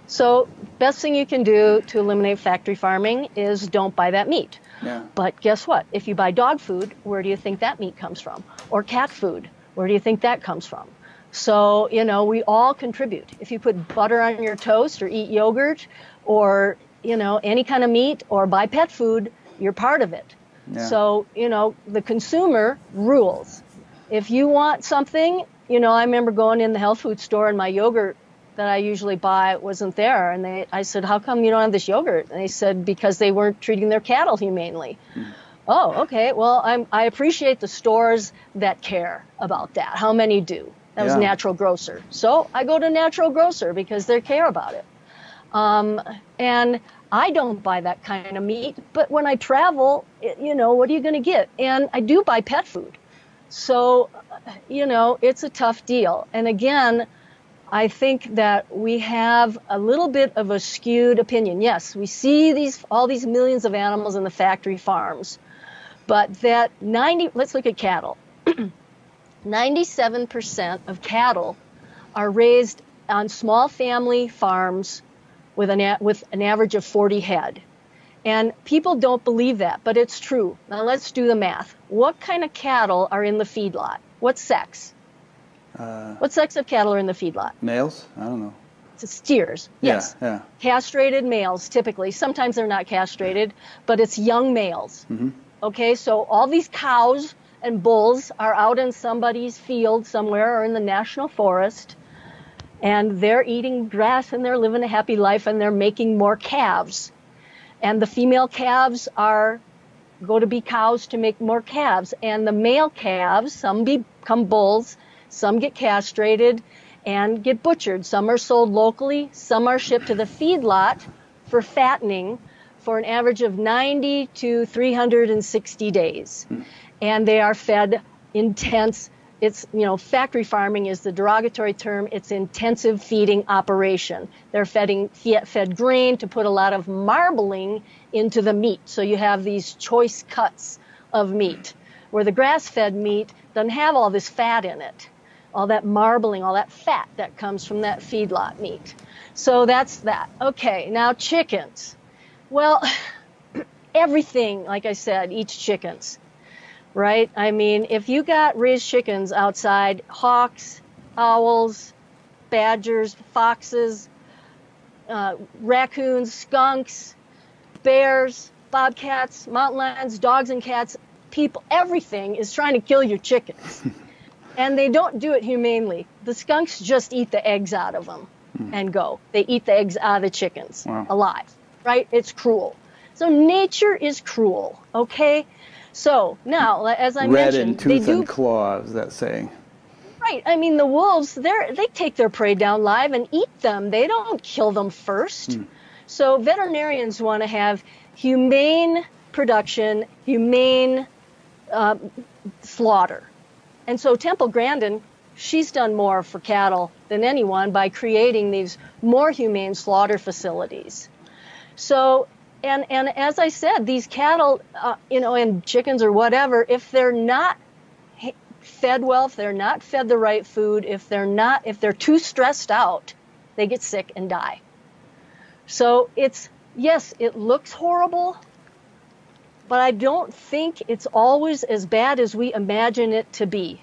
So best thing you can do to eliminate factory farming is don't buy that meat. Yeah. But guess what? If you buy dog food, where do you think that meat comes from? Or cat food, where do you think that comes from? So, you know, we all contribute. If you put butter on your toast or eat yogurt or, you know, any kind of meat or buy pet food, you're part of it. Yeah. So, you know, the consumer rules. If you want something, you know, I remember going in the health food store and my yogurt that I usually buy wasn't there. And I said, how come you don't have this yogurt? And they said, because they weren't treating their cattle humanely. Oh, okay. Well, I appreciate the stores that care about that. How many do? That was Natural Grocer. So I go to Natural Grocer because they care about it. And I don't buy that kind of meat. But when I travel, you know, what are you going to get? And I do buy pet food. So, it's a tough deal. And again, I think that we have a little bit of a skewed opinion. Yes, we see all these millions of animals in the factory farms, but let's look at cattle. 97% of cattle are raised on small family farms with an average of 40 head. And people don't believe that, but it's true. Now let's do the math. What kind of cattle are in the feedlot? What sex? What sex of cattle are in the feedlot? Males? I don't know. It's steers. Yes. Yeah. Castrated males, typically. Sometimes they're not castrated, but it's young males. Mm-hmm. Okay, so all these cows and bulls are out in somebody's field somewhere or in the national forest, and they're eating grass and they're living a happy life and they're making more calves. And the female calves go to be cows to make more calves. And the male calves, some become bulls, some get castrated and get butchered. Some are sold locally, some are shipped to the feedlot for fattening for an average of 90 to 360 days. And they are fed intense. Factory farming is the derogatory term. It's intensive feeding operation. They're fed grain to put a lot of marbling into the meat. So you have these choice cuts of meat, where the grass-fed meat doesn't have all this fat in it, all that marbling, all that fat that comes from that feedlot meat. So that's that. Okay, now chickens. Well, everything, like I said, eats chickens. Right? I mean, if you got raised chickens outside, hawks, owls, badgers, foxes, raccoons, skunks, bears, bobcats, mountain lions, dogs and cats, people, everything is trying to kill your chickens. And they don't do it humanely. The skunks just eat the eggs out of them and go. They eat the eggs out of the chickens alive. Right? It's cruel. So nature is cruel, okay? So now, as I mentioned, red in tooth and claw, is that saying? Right. I mean, the wolves, they take their prey down live and eat them. They don't kill them first. So veterinarians want to have humane production, humane slaughter. And so Temple Grandin, she's done more for cattle than anyone by creating these more humane slaughter facilities. So And as I said, these cattle, and chickens or whatever, if they're not fed well, if they're not fed the right food, if they're too stressed out, they get sick and die. So yes, it looks horrible, but I don't think it's always as bad as we imagine it to be.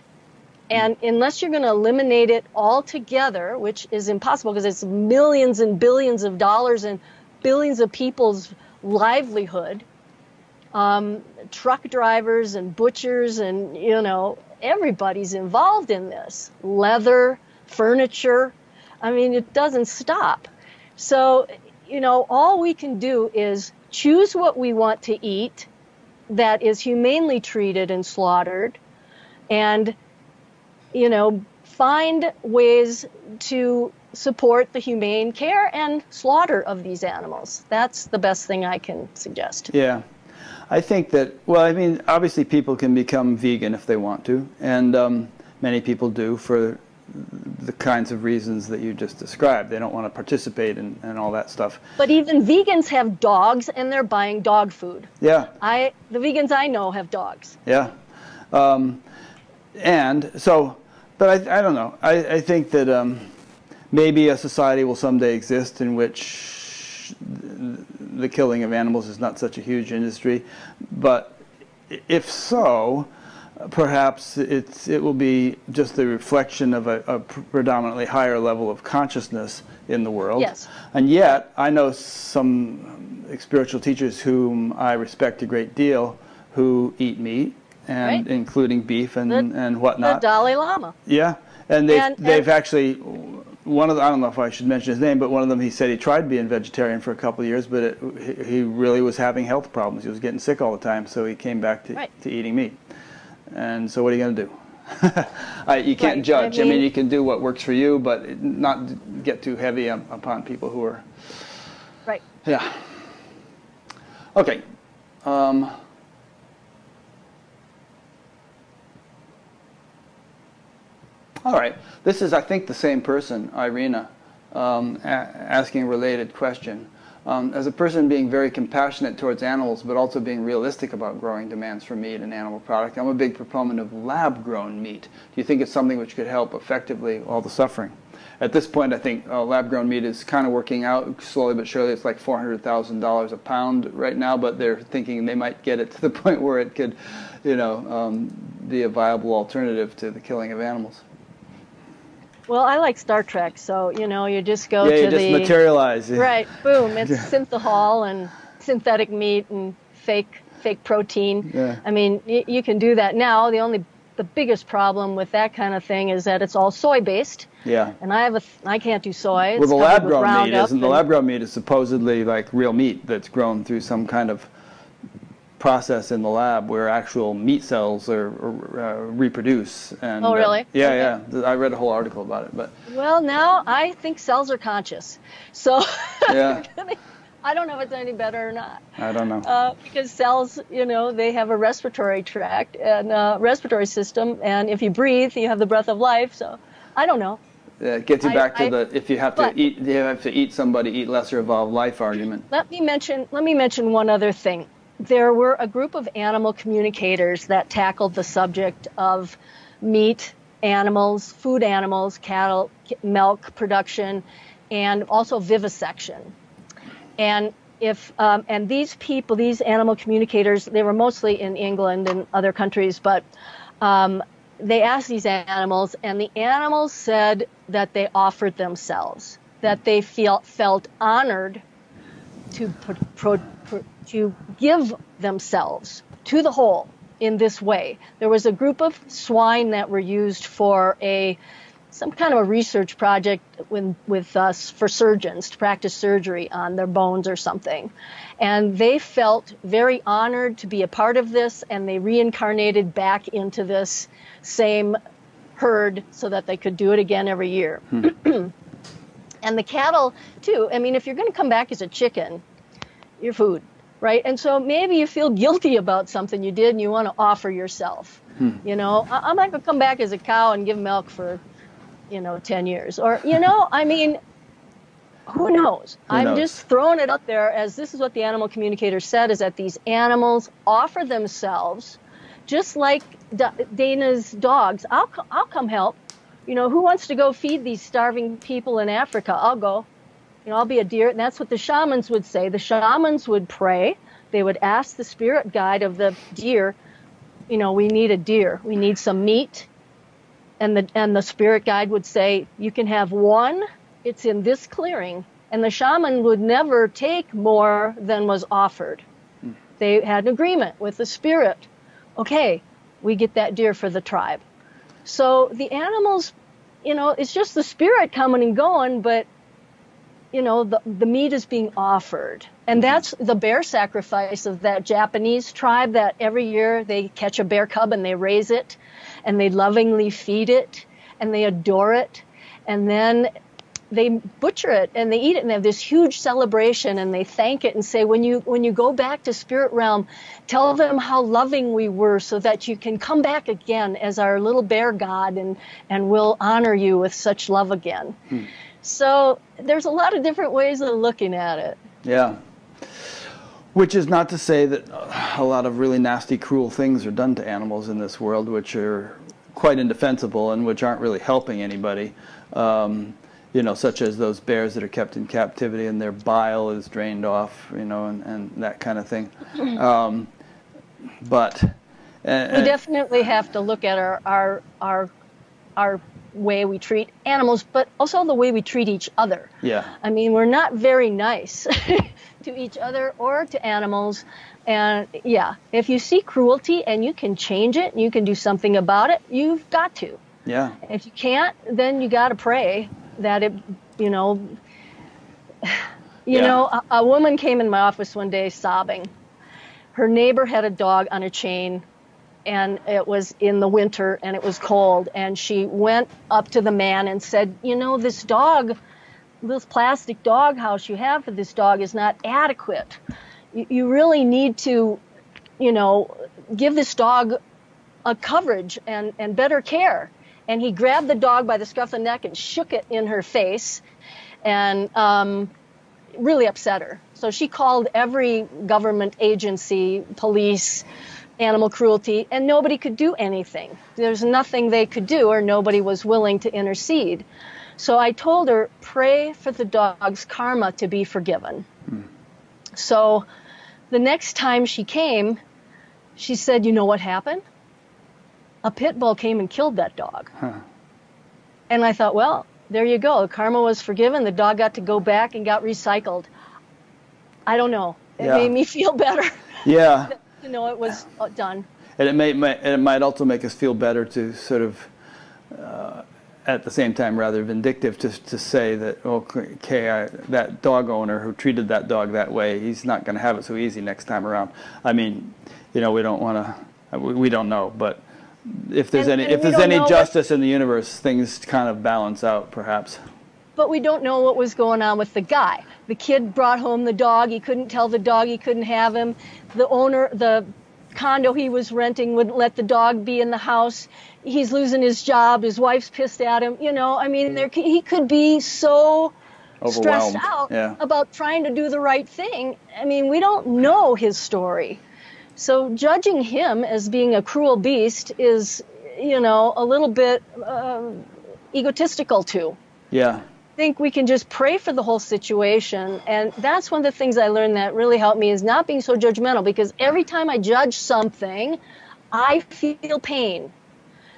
And unless you're going to eliminate it altogether, which is impossible because it's millions and billions of dollars and billions of people's livelihood, truck drivers and butchers and, everybody's involved in this. Leather, furniture, I mean, it doesn't stop. So, all we can do is choose what we want to eat that is humanely treated and slaughtered and, find ways to support the humane care and slaughter of these animals. That's the best thing I can suggest. Yeah. I think that, obviously people can become vegan if they want to, and many people do for the kinds of reasons that you just described. They don't want to participate in all that stuff. But even vegans have dogs, and they're buying dog food. Yeah. The vegans I know have dogs. Yeah. But I don't know. I think that maybe a society will someday exist in which the killing of animals is not such a huge industry. But if so, perhaps it will be just the reflection of a predominantly higher level of consciousness in the world. Yes. And yet, I know some spiritual teachers whom I respect a great deal who eat meat, and including beef and whatnot. The Dalai Lama. Yeah, and they've actually, one of them, I don't know if I should mention his name, but one of them, he said he tried being vegetarian for a couple of years, but he really was having health problems. He was getting sick all the time, so he came back to eating meat. And so what are you going to do? You can't judge. I mean, you can do what works for you, but not get too heavy upon people who are... Right. Yeah. Okay. All right. This is, I think, the same person, Irina, asking a related question. As a person being very compassionate towards animals, but also being realistic about growing demands for meat and animal product, I'm a big proponent of lab-grown meat. Do you think it's something which could help effectively all the suffering? At this point, I think lab-grown meat is kind of working out slowly but surely. It's like $400,000 a pound right now, but they're thinking they might get it to the point where it could, be a viable alternative to the killing of animals. Well, I like Star Trek, so you just go yeah, to you just materialize. Right, boom, it's synthehol and synthetic meat and fake protein. Yeah. I mean, you can do that now. The biggest problem with that kind of thing is that it's all soy based. Yeah. And I can't do soy. Well, the lab-grown meat isn't. The and- lab-grown meat is supposedly like real meat that's grown through some kind of process in the lab where actual meat cells are reproduce. And, Oh, really? Yeah. I read a whole article about it, but Well, now I think cells are conscious. So yeah, I don't know if it's any better or not. I don't know. Because cells, they have a respiratory tract and respiratory system, and if you breathe, you have the breath of life. So I don't know. It gets you back to the if you have to but- eat somebody, eat lesser evolved life argument. Let me mention one other thing. There were a group of animal communicators that tackled the subject of meat, animals, food animals, cattle, milk production, and also vivisection. And and these people, these animal communicators, they were mostly in England and other countries, but they asked these animals, and the animals said that they offered themselves, that they felt honored to give themselves to the whole in this way. There was a group of swine that were used for some kind of a research project for surgeons to practice surgery on their bones or something. And they felt very honored to be a part of this, and they reincarnated back into this same herd so that they could do it again every year. And the cattle, too. I mean, if you're going to come back as a chicken, you're food, right? And so maybe you feel guilty about something you did and you want to offer yourself. I'm not going to come back as a cow and give milk for 10 years. Or, I mean, who knows? I'm just throwing it up there as this is what the animal communicator said, is that these animals offer themselves just like Dana's dogs. I'll come help. Who wants to go feed these starving people in Africa? I'll go. I'll be a deer. And that's what the shamans would say. The shamans would pray. They would ask the spirit guide of the deer, we need a deer. We need some meat. And the spirit guide would say, you can have one. It's in this clearing. And the shaman would never take more than was offered. They had an agreement with the spirit. Okay, we get that deer for the tribe. So the animals, it's just the spirit coming and going, but, the meat is being offered. And that's the bear sacrifice of that Japanese tribe that every year they catch a bear cub and they raise it and they lovingly feed it and they adore it. And then they butcher it and they eat it and they have this huge celebration and they thank it and say, when you go back to spirit realm, tell them how loving we were so that you can come back again as our little bear god and we'll honor you with such love again. So there's a lot of different ways of looking at it. Yeah. Which is not to say that a lot of really nasty, cruel things are done to animals in this world, which are quite indefensible and which aren't really helping anybody. Such as those bears that are kept in captivity and their bile is drained off, and that kind of thing. But we definitely have to look at our way we treat animals, but also the way we treat each other. Yeah. I mean, we're not very nice to each other or to animals. And yeah, if you see cruelty and you can change it and you can do something about it, you've got to. Yeah. If you can't, then you got to pray that it, a woman came in my office one day sobbing. Her neighbor had a dog on a chain, and it was in the winter and it was cold. And she went up to the man and said, this dog, this plastic dog house you have for this dog is not adequate. You really need to, give this dog a coverage and better care. and he grabbed the dog by the scruff of the neck and shook it in her face, and really upset her. So she called every government agency, police, animal cruelty, and nobody could do anything. There's nothing they could do, or nobody was willing to intercede. So I told her, pray for the dog's karma to be forgiven. So the next time she came, she said, you know what happened? A pit bull came and killed that dog. And I thought, well, there you go. Karma was forgiven. The dog got to go back and got recycled. I don't know. It made me feel better. Yeah. You know, it was done. And it might also make us feel better to sort of, at the same time, rather vindictive to say that, okay, that dog owner who treated that dog that way, he's not going to have it so easy next time around. I mean, you know, we don't want to, we don't know, but if there's any justice in the universe, things kind of balance out, perhaps. But we don't know what was going on with the guy. The kid brought home the dog. He couldn't tell the dog he couldn't have him. The owner, the condo he was renting, wouldn't let the dog be in the house. He's losing his job. His wife's pissed at him. You know, I mean, he could be so stressed out about trying to do the right thing. I mean, we don't know his story. So judging him as being a cruel beast is, you know, a little bit egotistical too. Yeah. I think we can just pray for the whole situation. And that's one of the things I learned that really helped me, is not being so judgmental, because every time I judge something, I feel pain.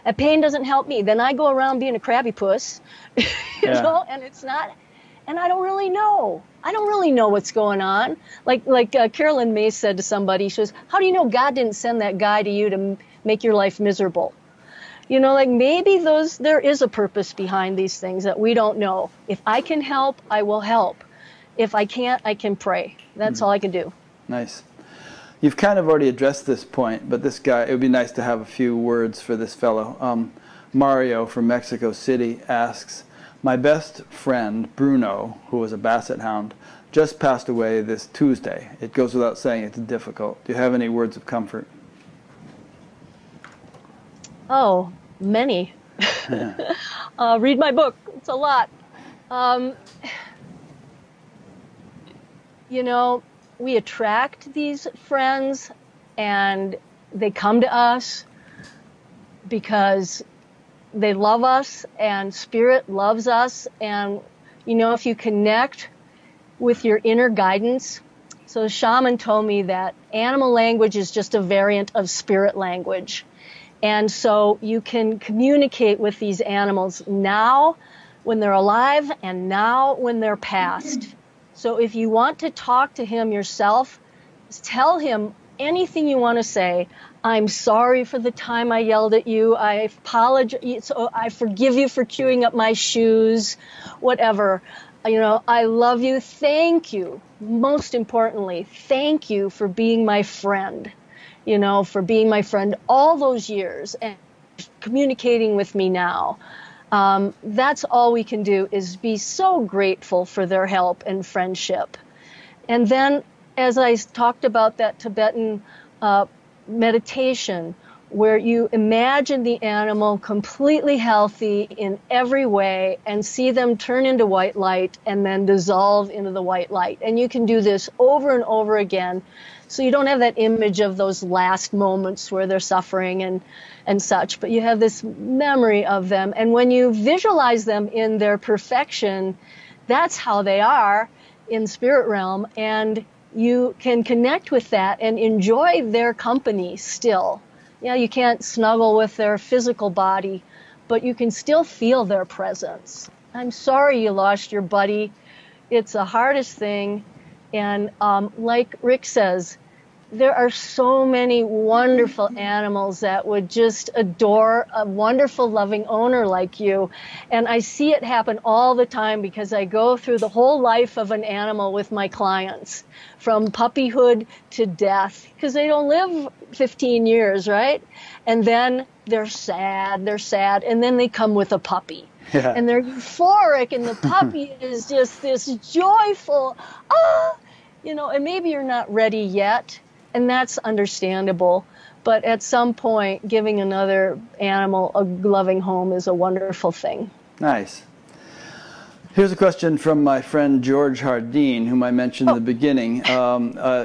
And pain doesn't help me. Then I go around being a crabby puss, you know, and it's not, and I don't really know. I don't really know what's going on. Like Carolyn May said to somebody, she says, how do you know God didn't send that guy to you to make your life miserable? You know, like maybe there is a purpose behind these things that we don't know. If I can help, I will help. If I can't, I can pray. That's all I can do. Nice. You've kind of already addressed this point, but this guy, it would be nice to have a few words for this fellow. Mario from Mexico City asks, my best friend, Bruno, who was a basset hound, just passed away this Tuesday. It goes without saying it's difficult. Do you have any words of comfort? Oh, many. Read my book. It's a lot. You know, we attract these friends, and they come to us because they love us, and Spirit loves us. And, you know, if you connect with your inner guidance, so the shaman told me that animal language is just a variant of spirit language. And so you can communicate with these animals now when they're alive and now when they're past. So if you want to talk to him yourself, tell him anything you want to say. I'm sorry for the time I yelled at you. I apologize. I forgive you for chewing up my shoes, whatever. You know, I love you. Thank you. Most importantly, thank you for being my friend. You know, for being my friend all those years and communicating with me now. That's all we can do, is be so grateful for their help and friendship. And then, as I talked about that Tibetan meditation, where you imagine the animal completely healthy in every way and see them turn into white light and then dissolve into the white light. And you can do this over and over again. So you don't have that image of those last moments where they're suffering and such, but you have this memory of them. And when you visualize them in their perfection, that's how they are in spirit realm. And you can connect with that and enjoy their company still. Yeah, you can't snuggle with their physical body, but you can still feel their presence. I'm sorry you lost your buddy. It's the hardest thing. And like Rick says, there are so many wonderful animals that would just adore a wonderful, loving owner like you. And I see it happen all the time because I go through the whole life of an animal with my clients, from puppyhood to death, because they don't live 15 years, right? And then they're sad, and then they come with a puppy. Yeah. And they're euphoric, and the puppy is just this joyful, you know, and maybe you're not ready yet, and that's understandable. But at some point, giving another animal a loving home is a wonderful thing. Nice. Here's a question from my friend George Hardeen, whom I mentioned in the beginning.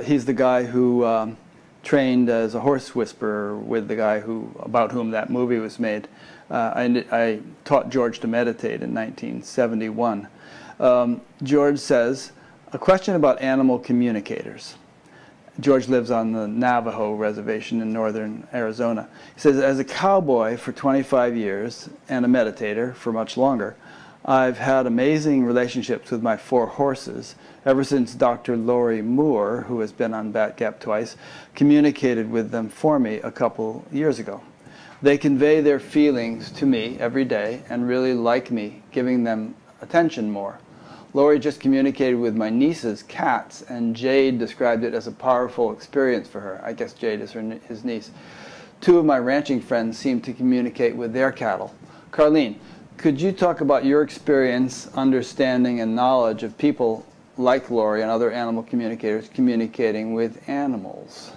He's the guy who trained as a horse whisperer with the guy about whom that movie was made. I taught George to meditate in 1971. George says, a question about animal communicators. George lives on the Navajo reservation in northern Arizona. He says, as a cowboy for 25 years and a meditator for much longer, I've had amazing relationships with my 4 horses ever since Dr. Lori Moore, who has been on Bat Gap twice, communicated with them for me a couple years ago. They convey their feelings to me every day and really like me giving them attention more. Lori just communicated with my niece's cats, and Jade described it as a powerful experience for her. I guess Jade is his niece. 2 of my ranching friends seem to communicate with their cattle. Carlene, could you talk about your experience, understanding, and knowledge of people like Lori and other animal communicators communicating with animals?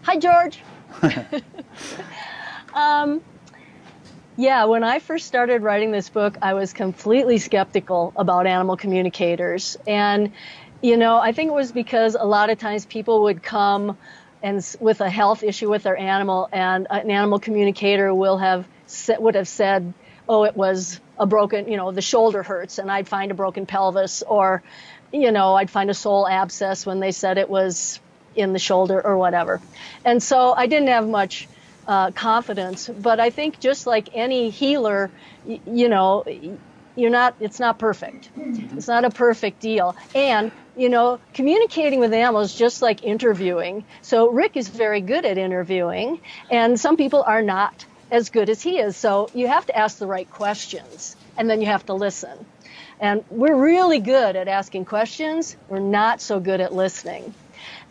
Hi, George. Yeah, when I first started writing this book, I was completely skeptical about animal communicators. And, you know, I think it was because a lot of times people would come and with a health issue with their animal, and an animal communicator would have said, oh, it was a broken, you know, the shoulder hurts, and I'd find a broken pelvis, or, you know, I'd find a sole abscess when they said it was in the shoulder or whatever. And so I didn't have much confidence, but I think just like any healer, you know, it's not perfect. It's not a perfect deal. And, you know, communicating with animals is just like interviewing. So Rick is very good at interviewing, and some people are not as good as he is. So you have to ask the right questions, and then you have to listen. And we're really good at asking questions. We're not so good at listening.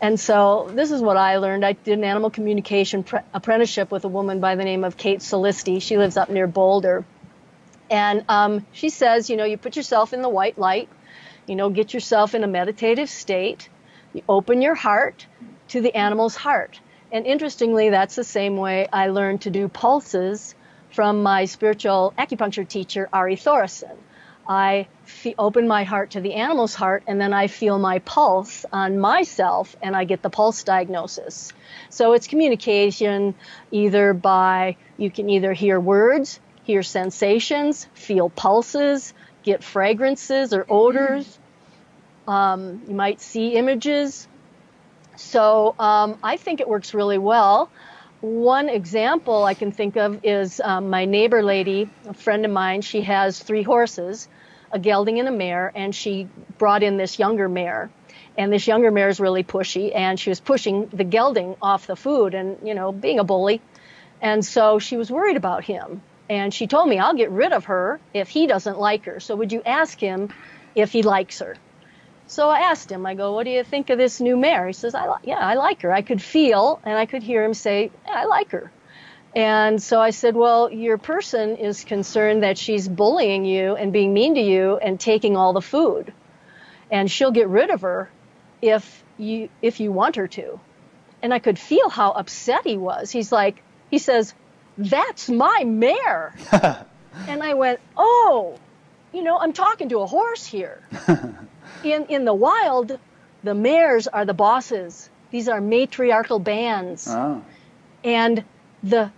And so this is what I learned. I did an animal communication apprenticeship with a woman by the name of Kate Solisti. She lives up near Boulder. And she says, you know, you put yourself in the white light, you know, get yourself in a meditative state. You open your heart to the animal's heart. And interestingly, that's the same way I learned to do pulses from my spiritual acupuncture teacher, Ari Thoresen. I open my heart to the animal's heart, and then I feel my pulse on myself, and I get the pulse diagnosis. So it's communication either by, you can either hear words, hear sensations, feel pulses, get fragrances or odors. You might see images. So I think it works really well. One example I can think of is my neighbor lady, a friend of mine. She has 3 horses, a gelding and a mare, and she brought in this younger mare. And this younger mare is really pushy, and she was pushing the gelding off the food and, you know, being a bully. And so she was worried about him. And she told me, I'll get rid of her if he doesn't like her. So would you ask him if he likes her? So I asked him, I go, what do you think of this new mare? He says, yeah, I like her. I could feel and I could hear him say, yeah, I like her. And so I said, well, your person is concerned that she's bullying you and being mean to you and taking all the food. And she'll get rid of her if you want her to. And I could feel how upset he was. He says, that's my mare. And I went, oh, you know, I'm talking to a horse here. In the wild, the mares are the bosses. These are matriarchal bands. Oh. And the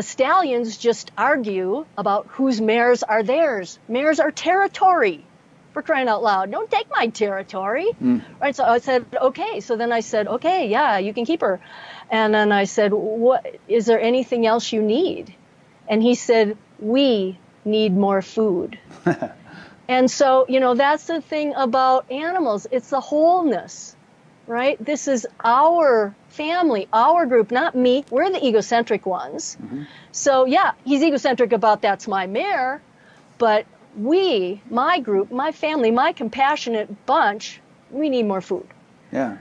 stallions just argue about whose mares are theirs. Mares are territory, for crying out loud. Don't take my territory. Right? So I said, okay. So then I said, okay, yeah, you can keep her. And then I said, what, is there anything else you need? And he said, we need more food. And so, you know, that's the thing about animals. It's the wholeness, right? This is our family, our group, not me. We're the egocentric ones. Mm-hmm. So, yeah, he's egocentric about that's my mare, but we, my group, my family, my compassionate bunch, we need more food. Yeah.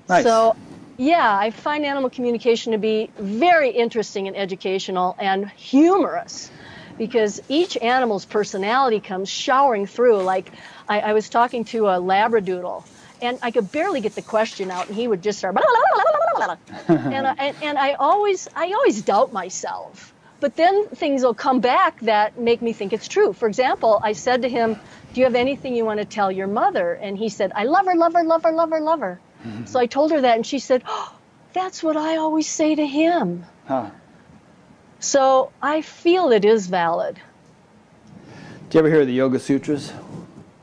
Nice. So, yeah, I find animal communication to be very interesting and educational and humorous, because each animal's personality comes showering through. Like, I was talking to a Labradoodle, and I could barely get the question out, and he would just start, blah, blah, blah, blah, blah, and I always doubt myself. But then things will come back that make me think it's true. For example, I said to him, "Do you have anything you want to tell your mother?" And he said, "I love her, love her, love her, love her, love her." So I told her that, and she said, "Oh, that's what I always say to him." Huh. So I feel it is valid. Do you ever hear the Yoga Sutras?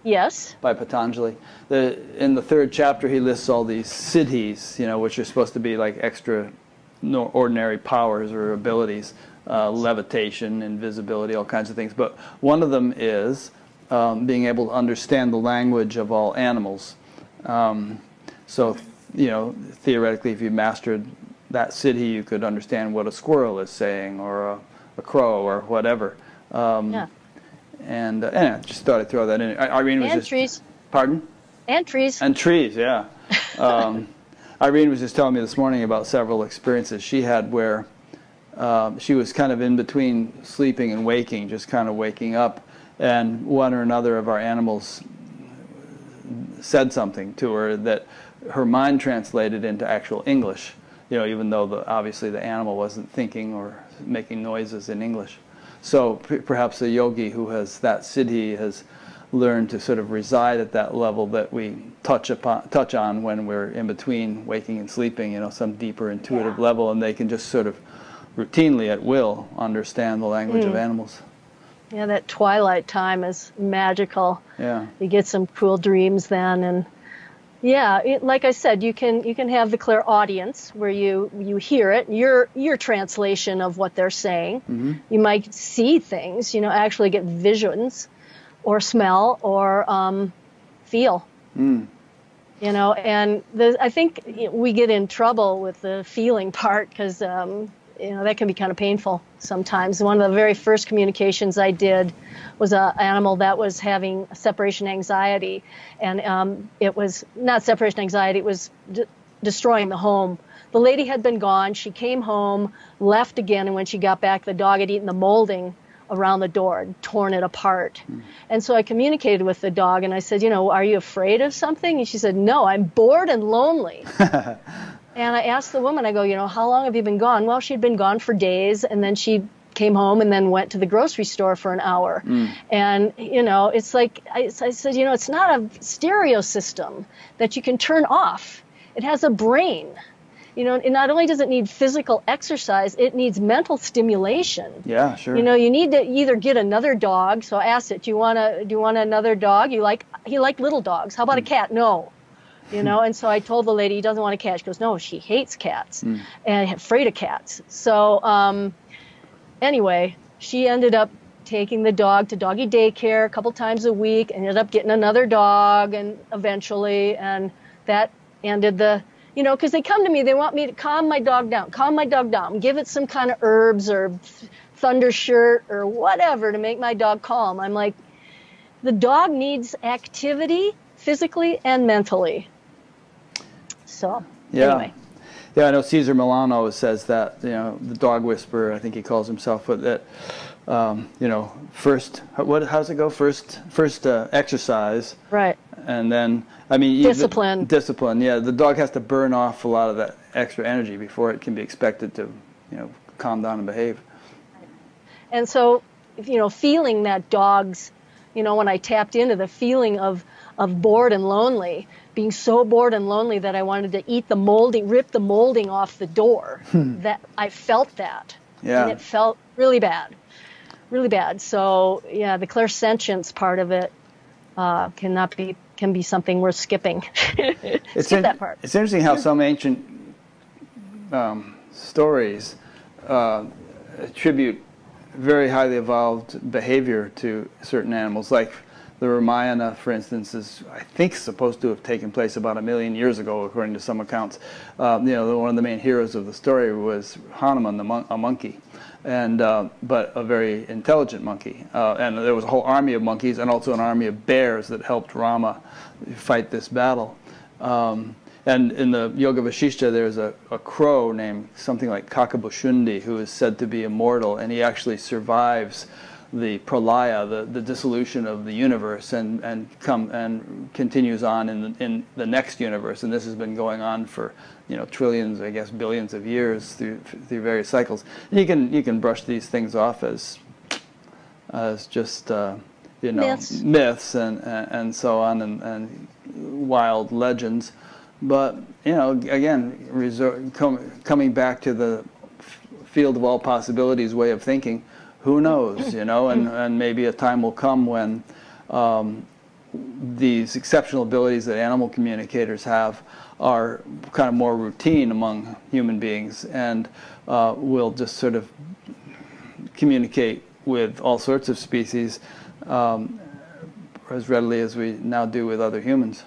Yes. By Patanjali. In the third chapter, he lists all these siddhis, which are supposed to be like extra ordinary powers or abilities, levitation, invisibility, all kinds of things. But one of them is being able to understand the language of all animals. So, theoretically, if you mastered that siddhi, you could understand what a squirrel is saying, or a crow, or whatever. Yeah. And I just thought I'd throw that in. Irene was and just... trees. Pardon? And trees. And trees, yeah. Irene was just telling me this morning about several experiences she had where she was kind of in between sleeping and waking, just kind of waking up, and one or another of our animals said something to her that her mind translated into actual English, even though obviously the animal wasn't thinking or making noises in English. So perhaps a yogi who has that siddhi has learned to sort of reside at that level that we touch on when we're in between waking and sleeping, some deeper intuitive level, and they can just sort of routinely at will understand the language of animals. Yeah, that twilight time is magical. Yeah. You get some cool dreams then, and yeah, like I said, you can have the clairaudience where you hear it, your translation of what they're saying. Mm-hmm. You might see things, actually get visions, or smell, or feel. And I think we get in trouble with the feeling part because that can be kind of painful sometimes. One of the very first communications I did was an animal that was having separation anxiety, and it was not separation anxiety, it was destroying the home. The lady had been gone, she came home, left again, and when she got back, the dog had eaten the molding around the door, torn it apart. And so I communicated with the dog, and I said, are you afraid of something? And she said, no, I'm bored and lonely. And I asked the woman, I go, how long have you been gone? Well, she'd been gone for days, and then she came home and then went to the grocery store for an hour. And, it's like, I said, it's not a stereo system that you can turn off. It has a brain. And not only does it need physical exercise, it needs mental stimulation. Yeah, sure. You need to either get another dog. So I asked it, do you want another dog? He liked little dogs. How about a cat? No. And so I told the lady he doesn't want a cat. She goes, no, she hates cats and afraid of cats. So anyway, she ended up taking the dog to doggy daycare a couple times a week, ended up getting another dog, and eventually, and that ended the, because they come to me, they want me to calm my dog down, give it some kind of herbs or thunder shirt or whatever to make my dog calm. I'm like, the dog needs activity physically and mentally. So, anyway. Yeah, I know Cesar Milano says that, the dog whisperer, I think he calls himself, but that, first, how's it go? First exercise. Right. And then, discipline. Discipline, yeah. The dog has to burn off a lot of that extra energy before it can be expected to, calm down and behave. And so, feeling that dogs, when I tapped into the feeling of bored and lonely, being so bored and lonely that I wanted to rip the molding off the door, that I felt that. Yeah. And it felt really bad. Really bad. So, yeah, the clairsentience part of it can be something worth skipping. Skip that part. It's interesting how some ancient stories attribute very highly evolved behavior to certain animals. Like the Ramayana, for instance, is, I think, supposed to have taken place about 1 million years ago, according to some accounts. One of the main heroes of the story was Hanuman, a monkey, and but a very intelligent monkey. And there was a whole army of monkeys and also an army of bears that helped Rama fight this battle. And in the Yoga Vasishtha, there's a crow named something like Kakabushundi who is said to be immortal, and he actually survives the pralaya, the dissolution of the universe, and continues on in the next universe. And this has been going on for trillions, I guess billions of years through various cycles. And you can brush these things off as just myths and so on, and wild legends. But again, coming back to the field of all possibilities way of thinking, who knows, and maybe a time will come when these exceptional abilities that animal communicators have are kind of more routine among human beings, and will just sort of communicate with all sorts of species as readily as we now do with other humans.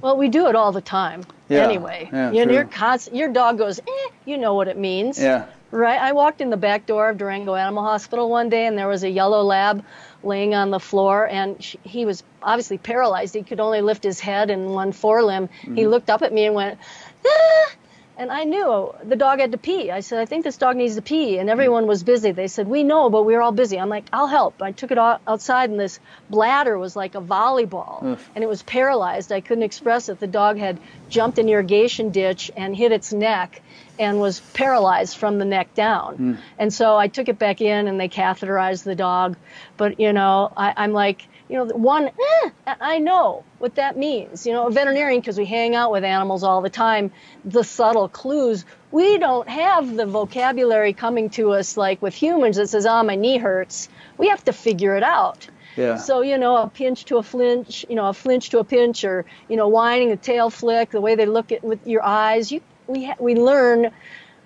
Well, we do it all the time. Yeah. Anyway, Yeah, your dog goes, you know what it means. Yeah. Right? I walked in the back door of Durango Animal Hospital one day, and there was a yellow lab laying on the floor, and he was obviously paralyzed. He could only lift his head and one forelimb. Mm-hmm. He looked up at me and went, ah! And I knew the dog had to pee. I said, I think this dog needs to pee. And everyone was busy. They said, we know, but we're all busy. I'm like, I'll help. I took it outside, and this bladder was like a volleyball. Oof. And it was paralyzed. I couldn't express it. The dog had jumped an irrigation ditch and hit its neck and was paralyzed from the neck down. Mm. And so I took it back in, and they catheterized the dog. But, I'm like, I know what that means. A veterinarian, because we hang out with animals all the time, the subtle clues, we don't have the vocabulary coming to us like with humans that says, my knee hurts. We have to figure it out. Yeah. So, a pinch to a flinch, a flinch to a pinch, or, whining, a tail flick, the way they look at with your eyes, we learn,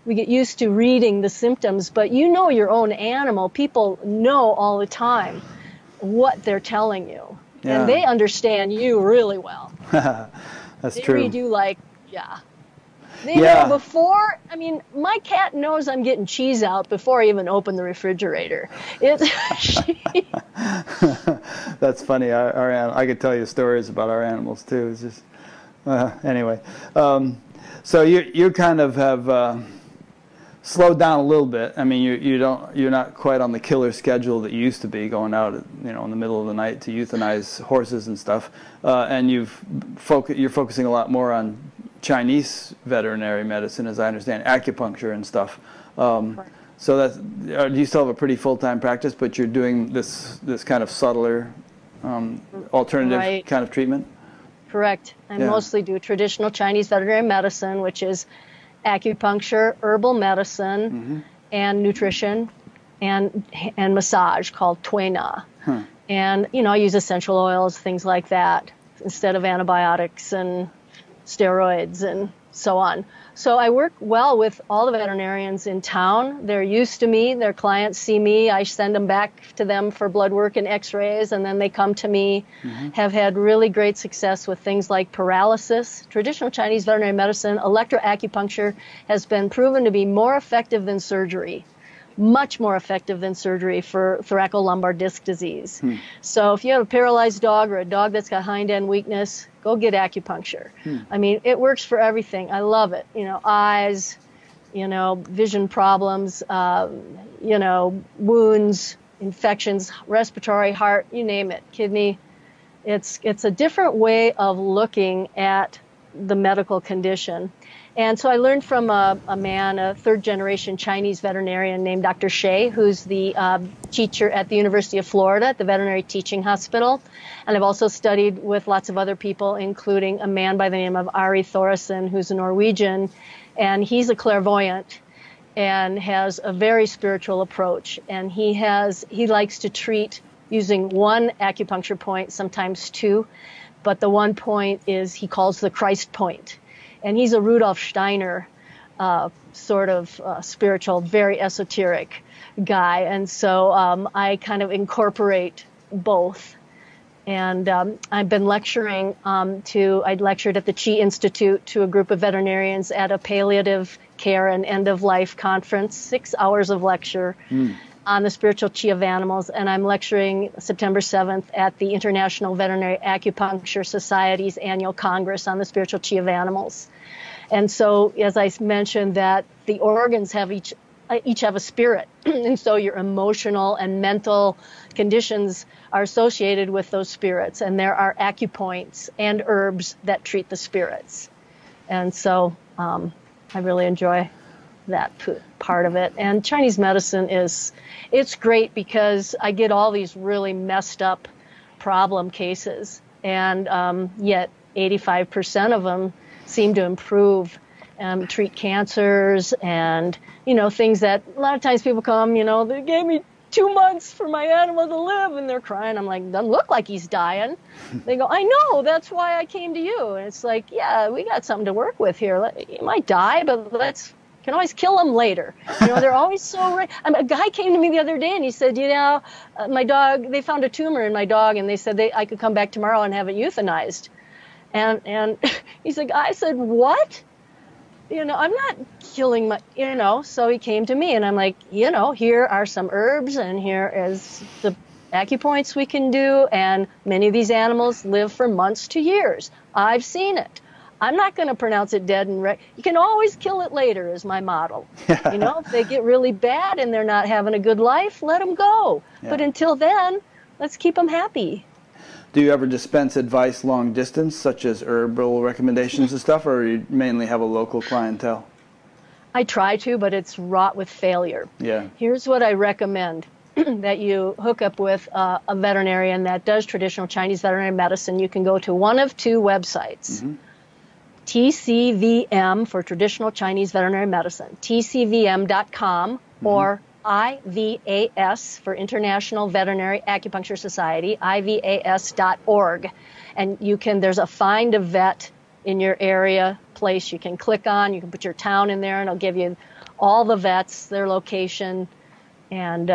we get used to reading the symptoms, but your own animal. People know all the time what they're telling you. Yeah. And they understand you really well. That's they true. They read you like, They know before, my cat knows I'm getting cheese out before I even open the refrigerator. That's funny. I could tell you stories about our animals too. It's just, anyway. So you kind of have slowed down a little bit. You're not quite on the killer schedule that you used to be, going out in the middle of the night to euthanize horses and stuff. And you're focusing a lot more on Chinese veterinary medicine, as I understand, acupuncture and stuff. So do you still have a pretty full-time practice, but you're doing this kind of subtler, alternative kind of treatment? Correct. I mostly do traditional Chinese veterinary medicine, which is acupuncture, herbal medicine, mm-hmm. and nutrition, and massage called Tui Na. Huh. And, I use essential oils, things like that, instead of antibiotics and steroids and so on. So I work well with all the veterinarians in town. They're used to me. Their clients see me. I send them back to them for blood work and x-rays, and then they come to me. Mm-hmm. Have had really great success with things like paralysis. Traditional Chinese veterinary medicine, electroacupuncture, has been proven to be more effective than surgery. Much more effective than surgery for thoracolumbar disc disease. Hmm. So if you have a paralyzed dog or a dog that's got hind end weakness, go get acupuncture. Hmm. It works for everything. I love it. Eyes, vision problems, wounds, infections, respiratory, heart, you name it, kidney. It's a different way of looking at the medical condition. And so I learned from a third-generation Chinese veterinarian named Dr. Shea, who's the teacher at the University of Florida at the Veterinary Teaching Hospital. And I've also studied with lots of other people, including a man by the name of Ari Thoresen, who's a Norwegian. And he's a clairvoyant and has a very spiritual approach. And he likes to treat using one acupuncture point, sometimes two. But the one point he calls the Christ point. And he's a Rudolf Steiner sort of spiritual, very esoteric guy. And so I kind of incorporate both. And I've been lecturing I lectured at the Chi Institute to a group of veterinarians at a palliative care and end-of-life conference, 6 hours of lecture on the spiritual chi of animals. And I'm lecturing September 7th at the International Veterinary Acupuncture Society's annual Congress on the spiritual chi of animals. And so, as I mentioned, that the organs have each each have a spirit. And so your emotional and mental conditions are associated with those spirits. And there are acupoints and herbs that treat the spirits. And so I really enjoy that part of it. And Chinese medicine it's great because I get all these really messed up problem cases. And yet 85% of them seem to improve, treat cancers and, things that a lot of times people come, they gave me 2 months for my animal to live, and they're crying. I'm like, doesn't look like he's dying. They go, I know, that's why I came to you. And it's like, yeah, we got something to work with here. You might die, but can always kill him later. They're always so right. A guy came to me the other day and he said, my dog, they found a tumor in my dog and they said I could come back tomorrow and have it euthanized. And he's like, I said, what? I'm not killing so he came to me and I'm like, here are some herbs and here is the acupoints we can do. And many of these animals live for months to years. I've seen it. I'm not going to pronounce it dead and you can always kill it later is my model. If they get really bad and they're not having a good life, let them go. Yeah. But until then, let's keep them happy. Do you ever dispense advice long distance, such as herbal recommendations and stuff, or you mainly have a local clientele? I try to, but it's wrought with failure. Yeah. Here's what I recommend. That you hook up with a veterinarian that does traditional Chinese veterinary medicine. You can go to one of two websites. Mm-hmm. TCVM for traditional Chinese veterinary medicine, tcvm.com, or IVAS for International Veterinary Acupuncture Society, ivas.org. And there's a find a vet in your area place you can click on. You can put your town in there and it'll give you all the vets, their location, and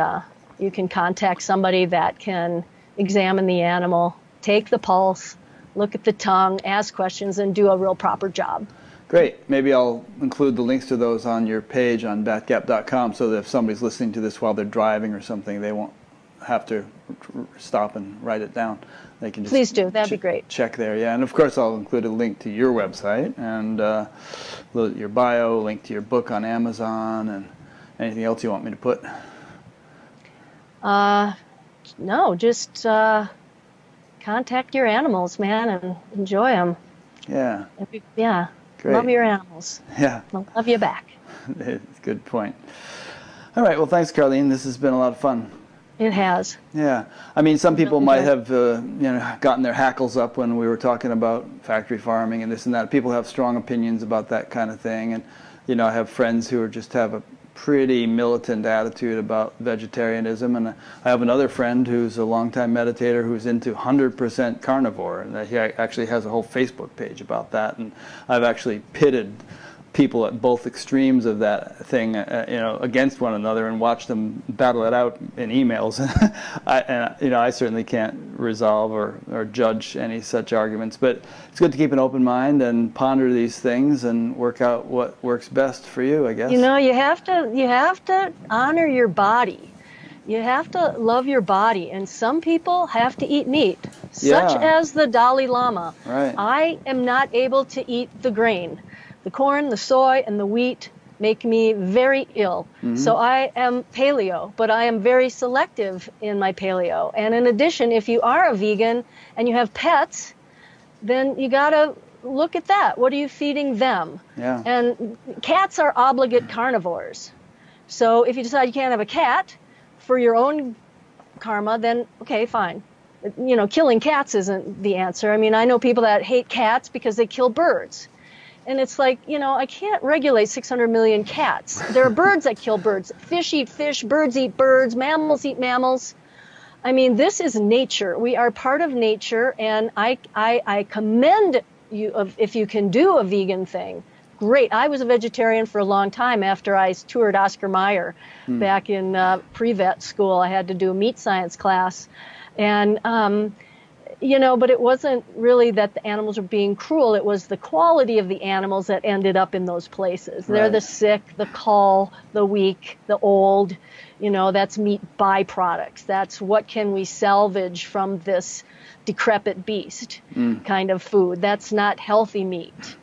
you can contact somebody that can examine the animal, take the pulse, look at the tongue, ask questions, and do a real proper job. Great. Maybe I'll include the links to those on your page on batgap.com so that if somebody's listening to this while they're driving or something, they won't have to stop and write it down. They can just Please do. That'd be great. Check there, yeah. And of course, I'll include a link to your website and your bio, link to your book on Amazon, and anything else you want me to put. No, just contact your animals, man, and enjoy them. Yeah. Yeah. Great. Love your animals. Yeah. They'll love you back. Good point. All right. Well, thanks, Carlene. This has been a lot of fun. It has. Yeah. I mean, some people might have, gotten their hackles up when we were talking about factory farming and this and that. People have strong opinions about that kind of thing. And, I have friends who just have a pretty militant attitude about vegetarianism, and I have another friend who's a longtime meditator who's into 100% carnivore, and he actually has a whole Facebook page about that. And I've actually pitted people at both extremes of that thing, against one another, and watched them battle it out in emails. I certainly can't resolve or judge any such arguments, but it's good to keep an open mind and ponder these things and work out what works best for you, I guess. You have to honor your body. You have to love your body, and some people have to eat meat, such as the Dalai Lama. Right. I am not able to eat the grain. The corn, the soy, and the wheat make me very ill. Mm-hmm. So I am paleo, but I am very selective in my paleo. And in addition, if you are a vegan and you have pets, then you got to look at that. What are you feeding them? Yeah. And cats are obligate carnivores. So if you decide you can't have a cat for your own karma, then okay, fine. Killing cats isn't the answer. I mean, I know people that hate cats because they kill birds. And it's like, I can't regulate 600 million cats. There are birds that kill birds. Fish eat fish, birds eat birds, mammals eat mammals. I mean, this is nature. We are part of nature, and I commend you if you can do a vegan thing. Great. I was a vegetarian for a long time after I toured Oscar Mayer back in pre-vet school. I had to do a meat science class. And but it wasn't really that the animals were being cruel. It was the quality of the animals that ended up in those places. They're the sick, the cull, the weak, the old. That's meat byproducts. That's what can we salvage from this decrepit beast kind of food. That's not healthy meat.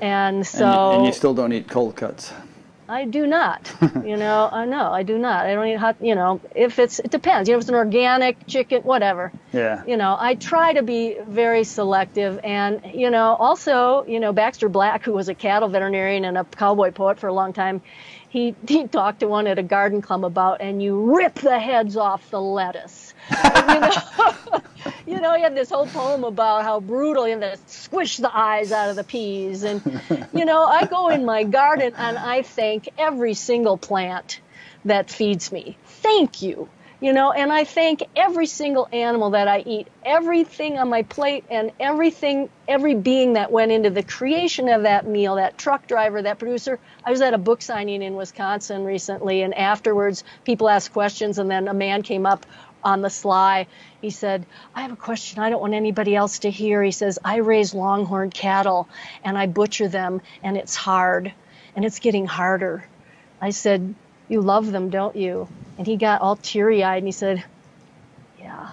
And so... And you still don't eat cold cuts. I do not. No, I do not. I don't eat hot, if it depends. If it's an organic chicken, whatever. Yeah. I try to be very selective. And, also, Baxter Black, who was a cattle veterinarian and a cowboy poet for a long time, he talked to one at a garden club about, and you rip the heads off the lettuce. He had this whole poem about how brutal, you have to squish the eyes out of the peas. And, I go in my garden and I thank every single plant that feeds me. Thank you. And I thank every single animal that I eat, everything on my plate, and every being that went into the creation of that meal, that truck driver, that producer. I was at a book signing in Wisconsin recently, and afterwards people asked questions, and then a man came up on the sly. He said, I have a question I don't want anybody else to hear. He says, I raise longhorn cattle, and I butcher them, and it's hard, and it's getting harder. I said, you love them, don't you? And he got all teary-eyed, and he said, yeah.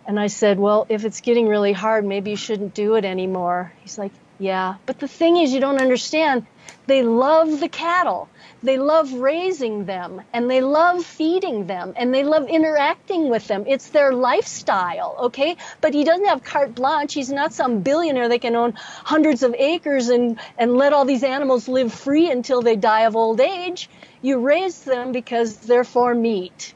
And I said, well, if it's getting really hard, maybe you shouldn't do it anymore. He's like, yeah. But the thing is, you don't understand. They love the cattle. They love raising them, and they love feeding them, and they love interacting with them. It's their lifestyle, okay? But he doesn't have carte blanche. He's not some billionaire that can own hundreds of acres and let all these animals live free until they die of old age. You raise them because they're for meat.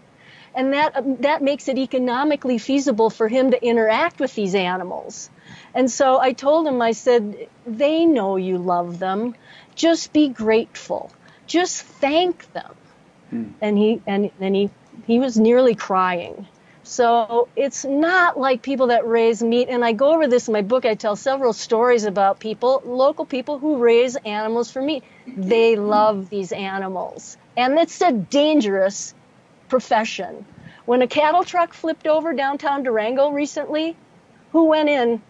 And that makes it economically feasible for him to interact with these animals. And so I told him, I said, they know you love them. Just be grateful. Just thank them. And he was nearly crying. So it's not like people that raise meat. And I go over this in my book. I tell several stories about local people who raise animals for meat. They love these animals. And it's a dangerous profession. When a cattle truck flipped over downtown Durango recently, who went in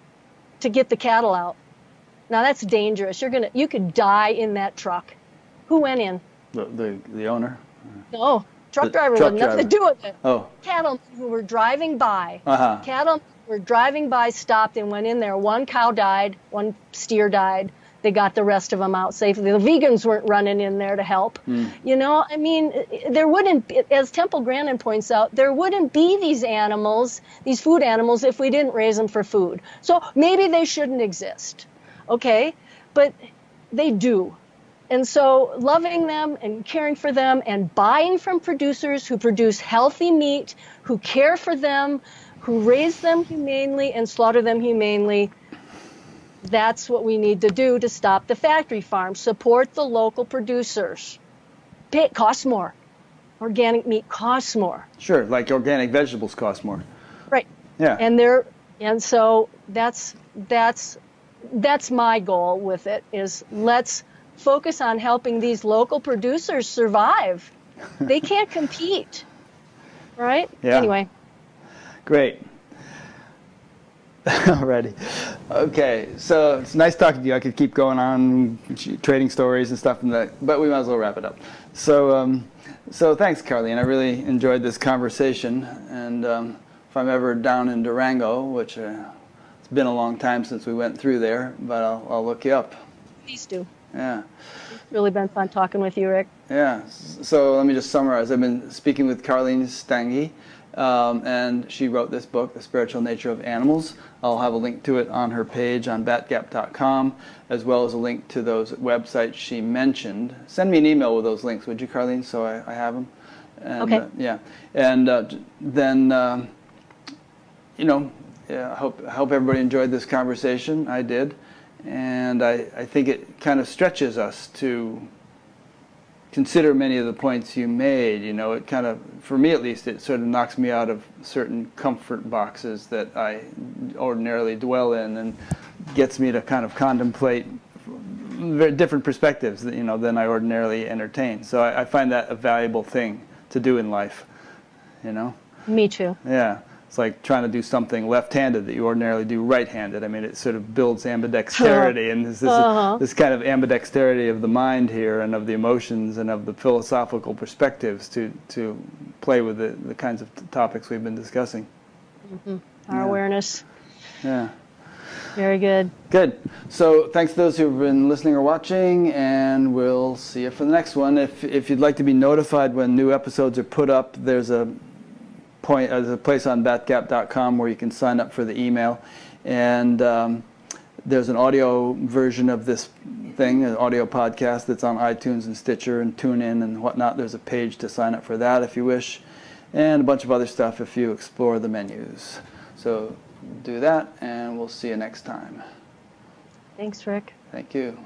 to get the cattle out? Now that's dangerous. You could die in that truck. Who went in? The owner? No, truck driver had nothing to do with it. Oh. Cattlemen who were driving by. Cattlemen who were driving by stopped and went in there. One cow died, one steer died. They got the rest of them out safely. The vegans weren't running in there to help. There wouldn't be, as Temple Grandin points out, there wouldn't be these animals, these food animals, if we didn't raise them for food. So maybe they shouldn't exist, okay? But they do. And so loving them and caring for them and buying from producers who produce healthy meat, who care for them, who raise them humanely and slaughter them humanely, that's what we need to do to stop the factory farms. Support the local producers. It costs more. Organic meat costs more. Sure, like organic vegetables cost more. Right. Yeah. And so that's my goal with it, is let's focus on helping these local producers survive. They can't compete. Right? Yeah. Anyway. Great. Alrighty. Okay, so it's nice talking to you. I could keep going on trading stories and stuff, but we might as well wrap it up. So thanks, Carlene. I really enjoyed this conversation. And if I'm ever down in Durango, which it's been a long time since we went through there, but I'll look you up. Please do. Yeah. It's really been fun talking with you, Rick. Yeah. So let me just summarize. I've been speaking with Carlene Stange. And she wrote this book, The Spiritual Nature of Animals. I'll have a link to it on her page on batgap.com, as well as a link to those websites she mentioned. Send me an email with those links, would you, Carlene, so I have them? And, okay. Yeah. And then, I hope everybody enjoyed this conversation. I did. And I think it kind of stretches us to consider many of the points you made. It kind of, for me at least, it sort of knocks me out of certain comfort boxes that I ordinarily dwell in, and gets me to kind of contemplate very different perspectives than I ordinarily entertain. So I find that a valuable thing to do in life. Me too. Yeah. It's like trying to do something left-handed that you ordinarily do right-handed. I mean, it sort of builds ambidexterity, and this kind of ambidexterity of the mind here, and of the emotions, and of the philosophical perspectives to play with the kinds of topics we've been discussing. Our awareness. Yeah. Very good. Good. So thanks to those who've been listening or watching, and we'll see you for the next one. If you'd like to be notified when new episodes are put up, there's a place on batgap.com where you can sign up for the email, and there's an audio version of this thing, an audio podcast that's on iTunes and Stitcher and TuneIn and whatnot. There's a page to sign up for that if you wish, and a bunch of other stuff if you explore the menus. So do that, and we'll see you next time. Thanks, Rick. Thank you.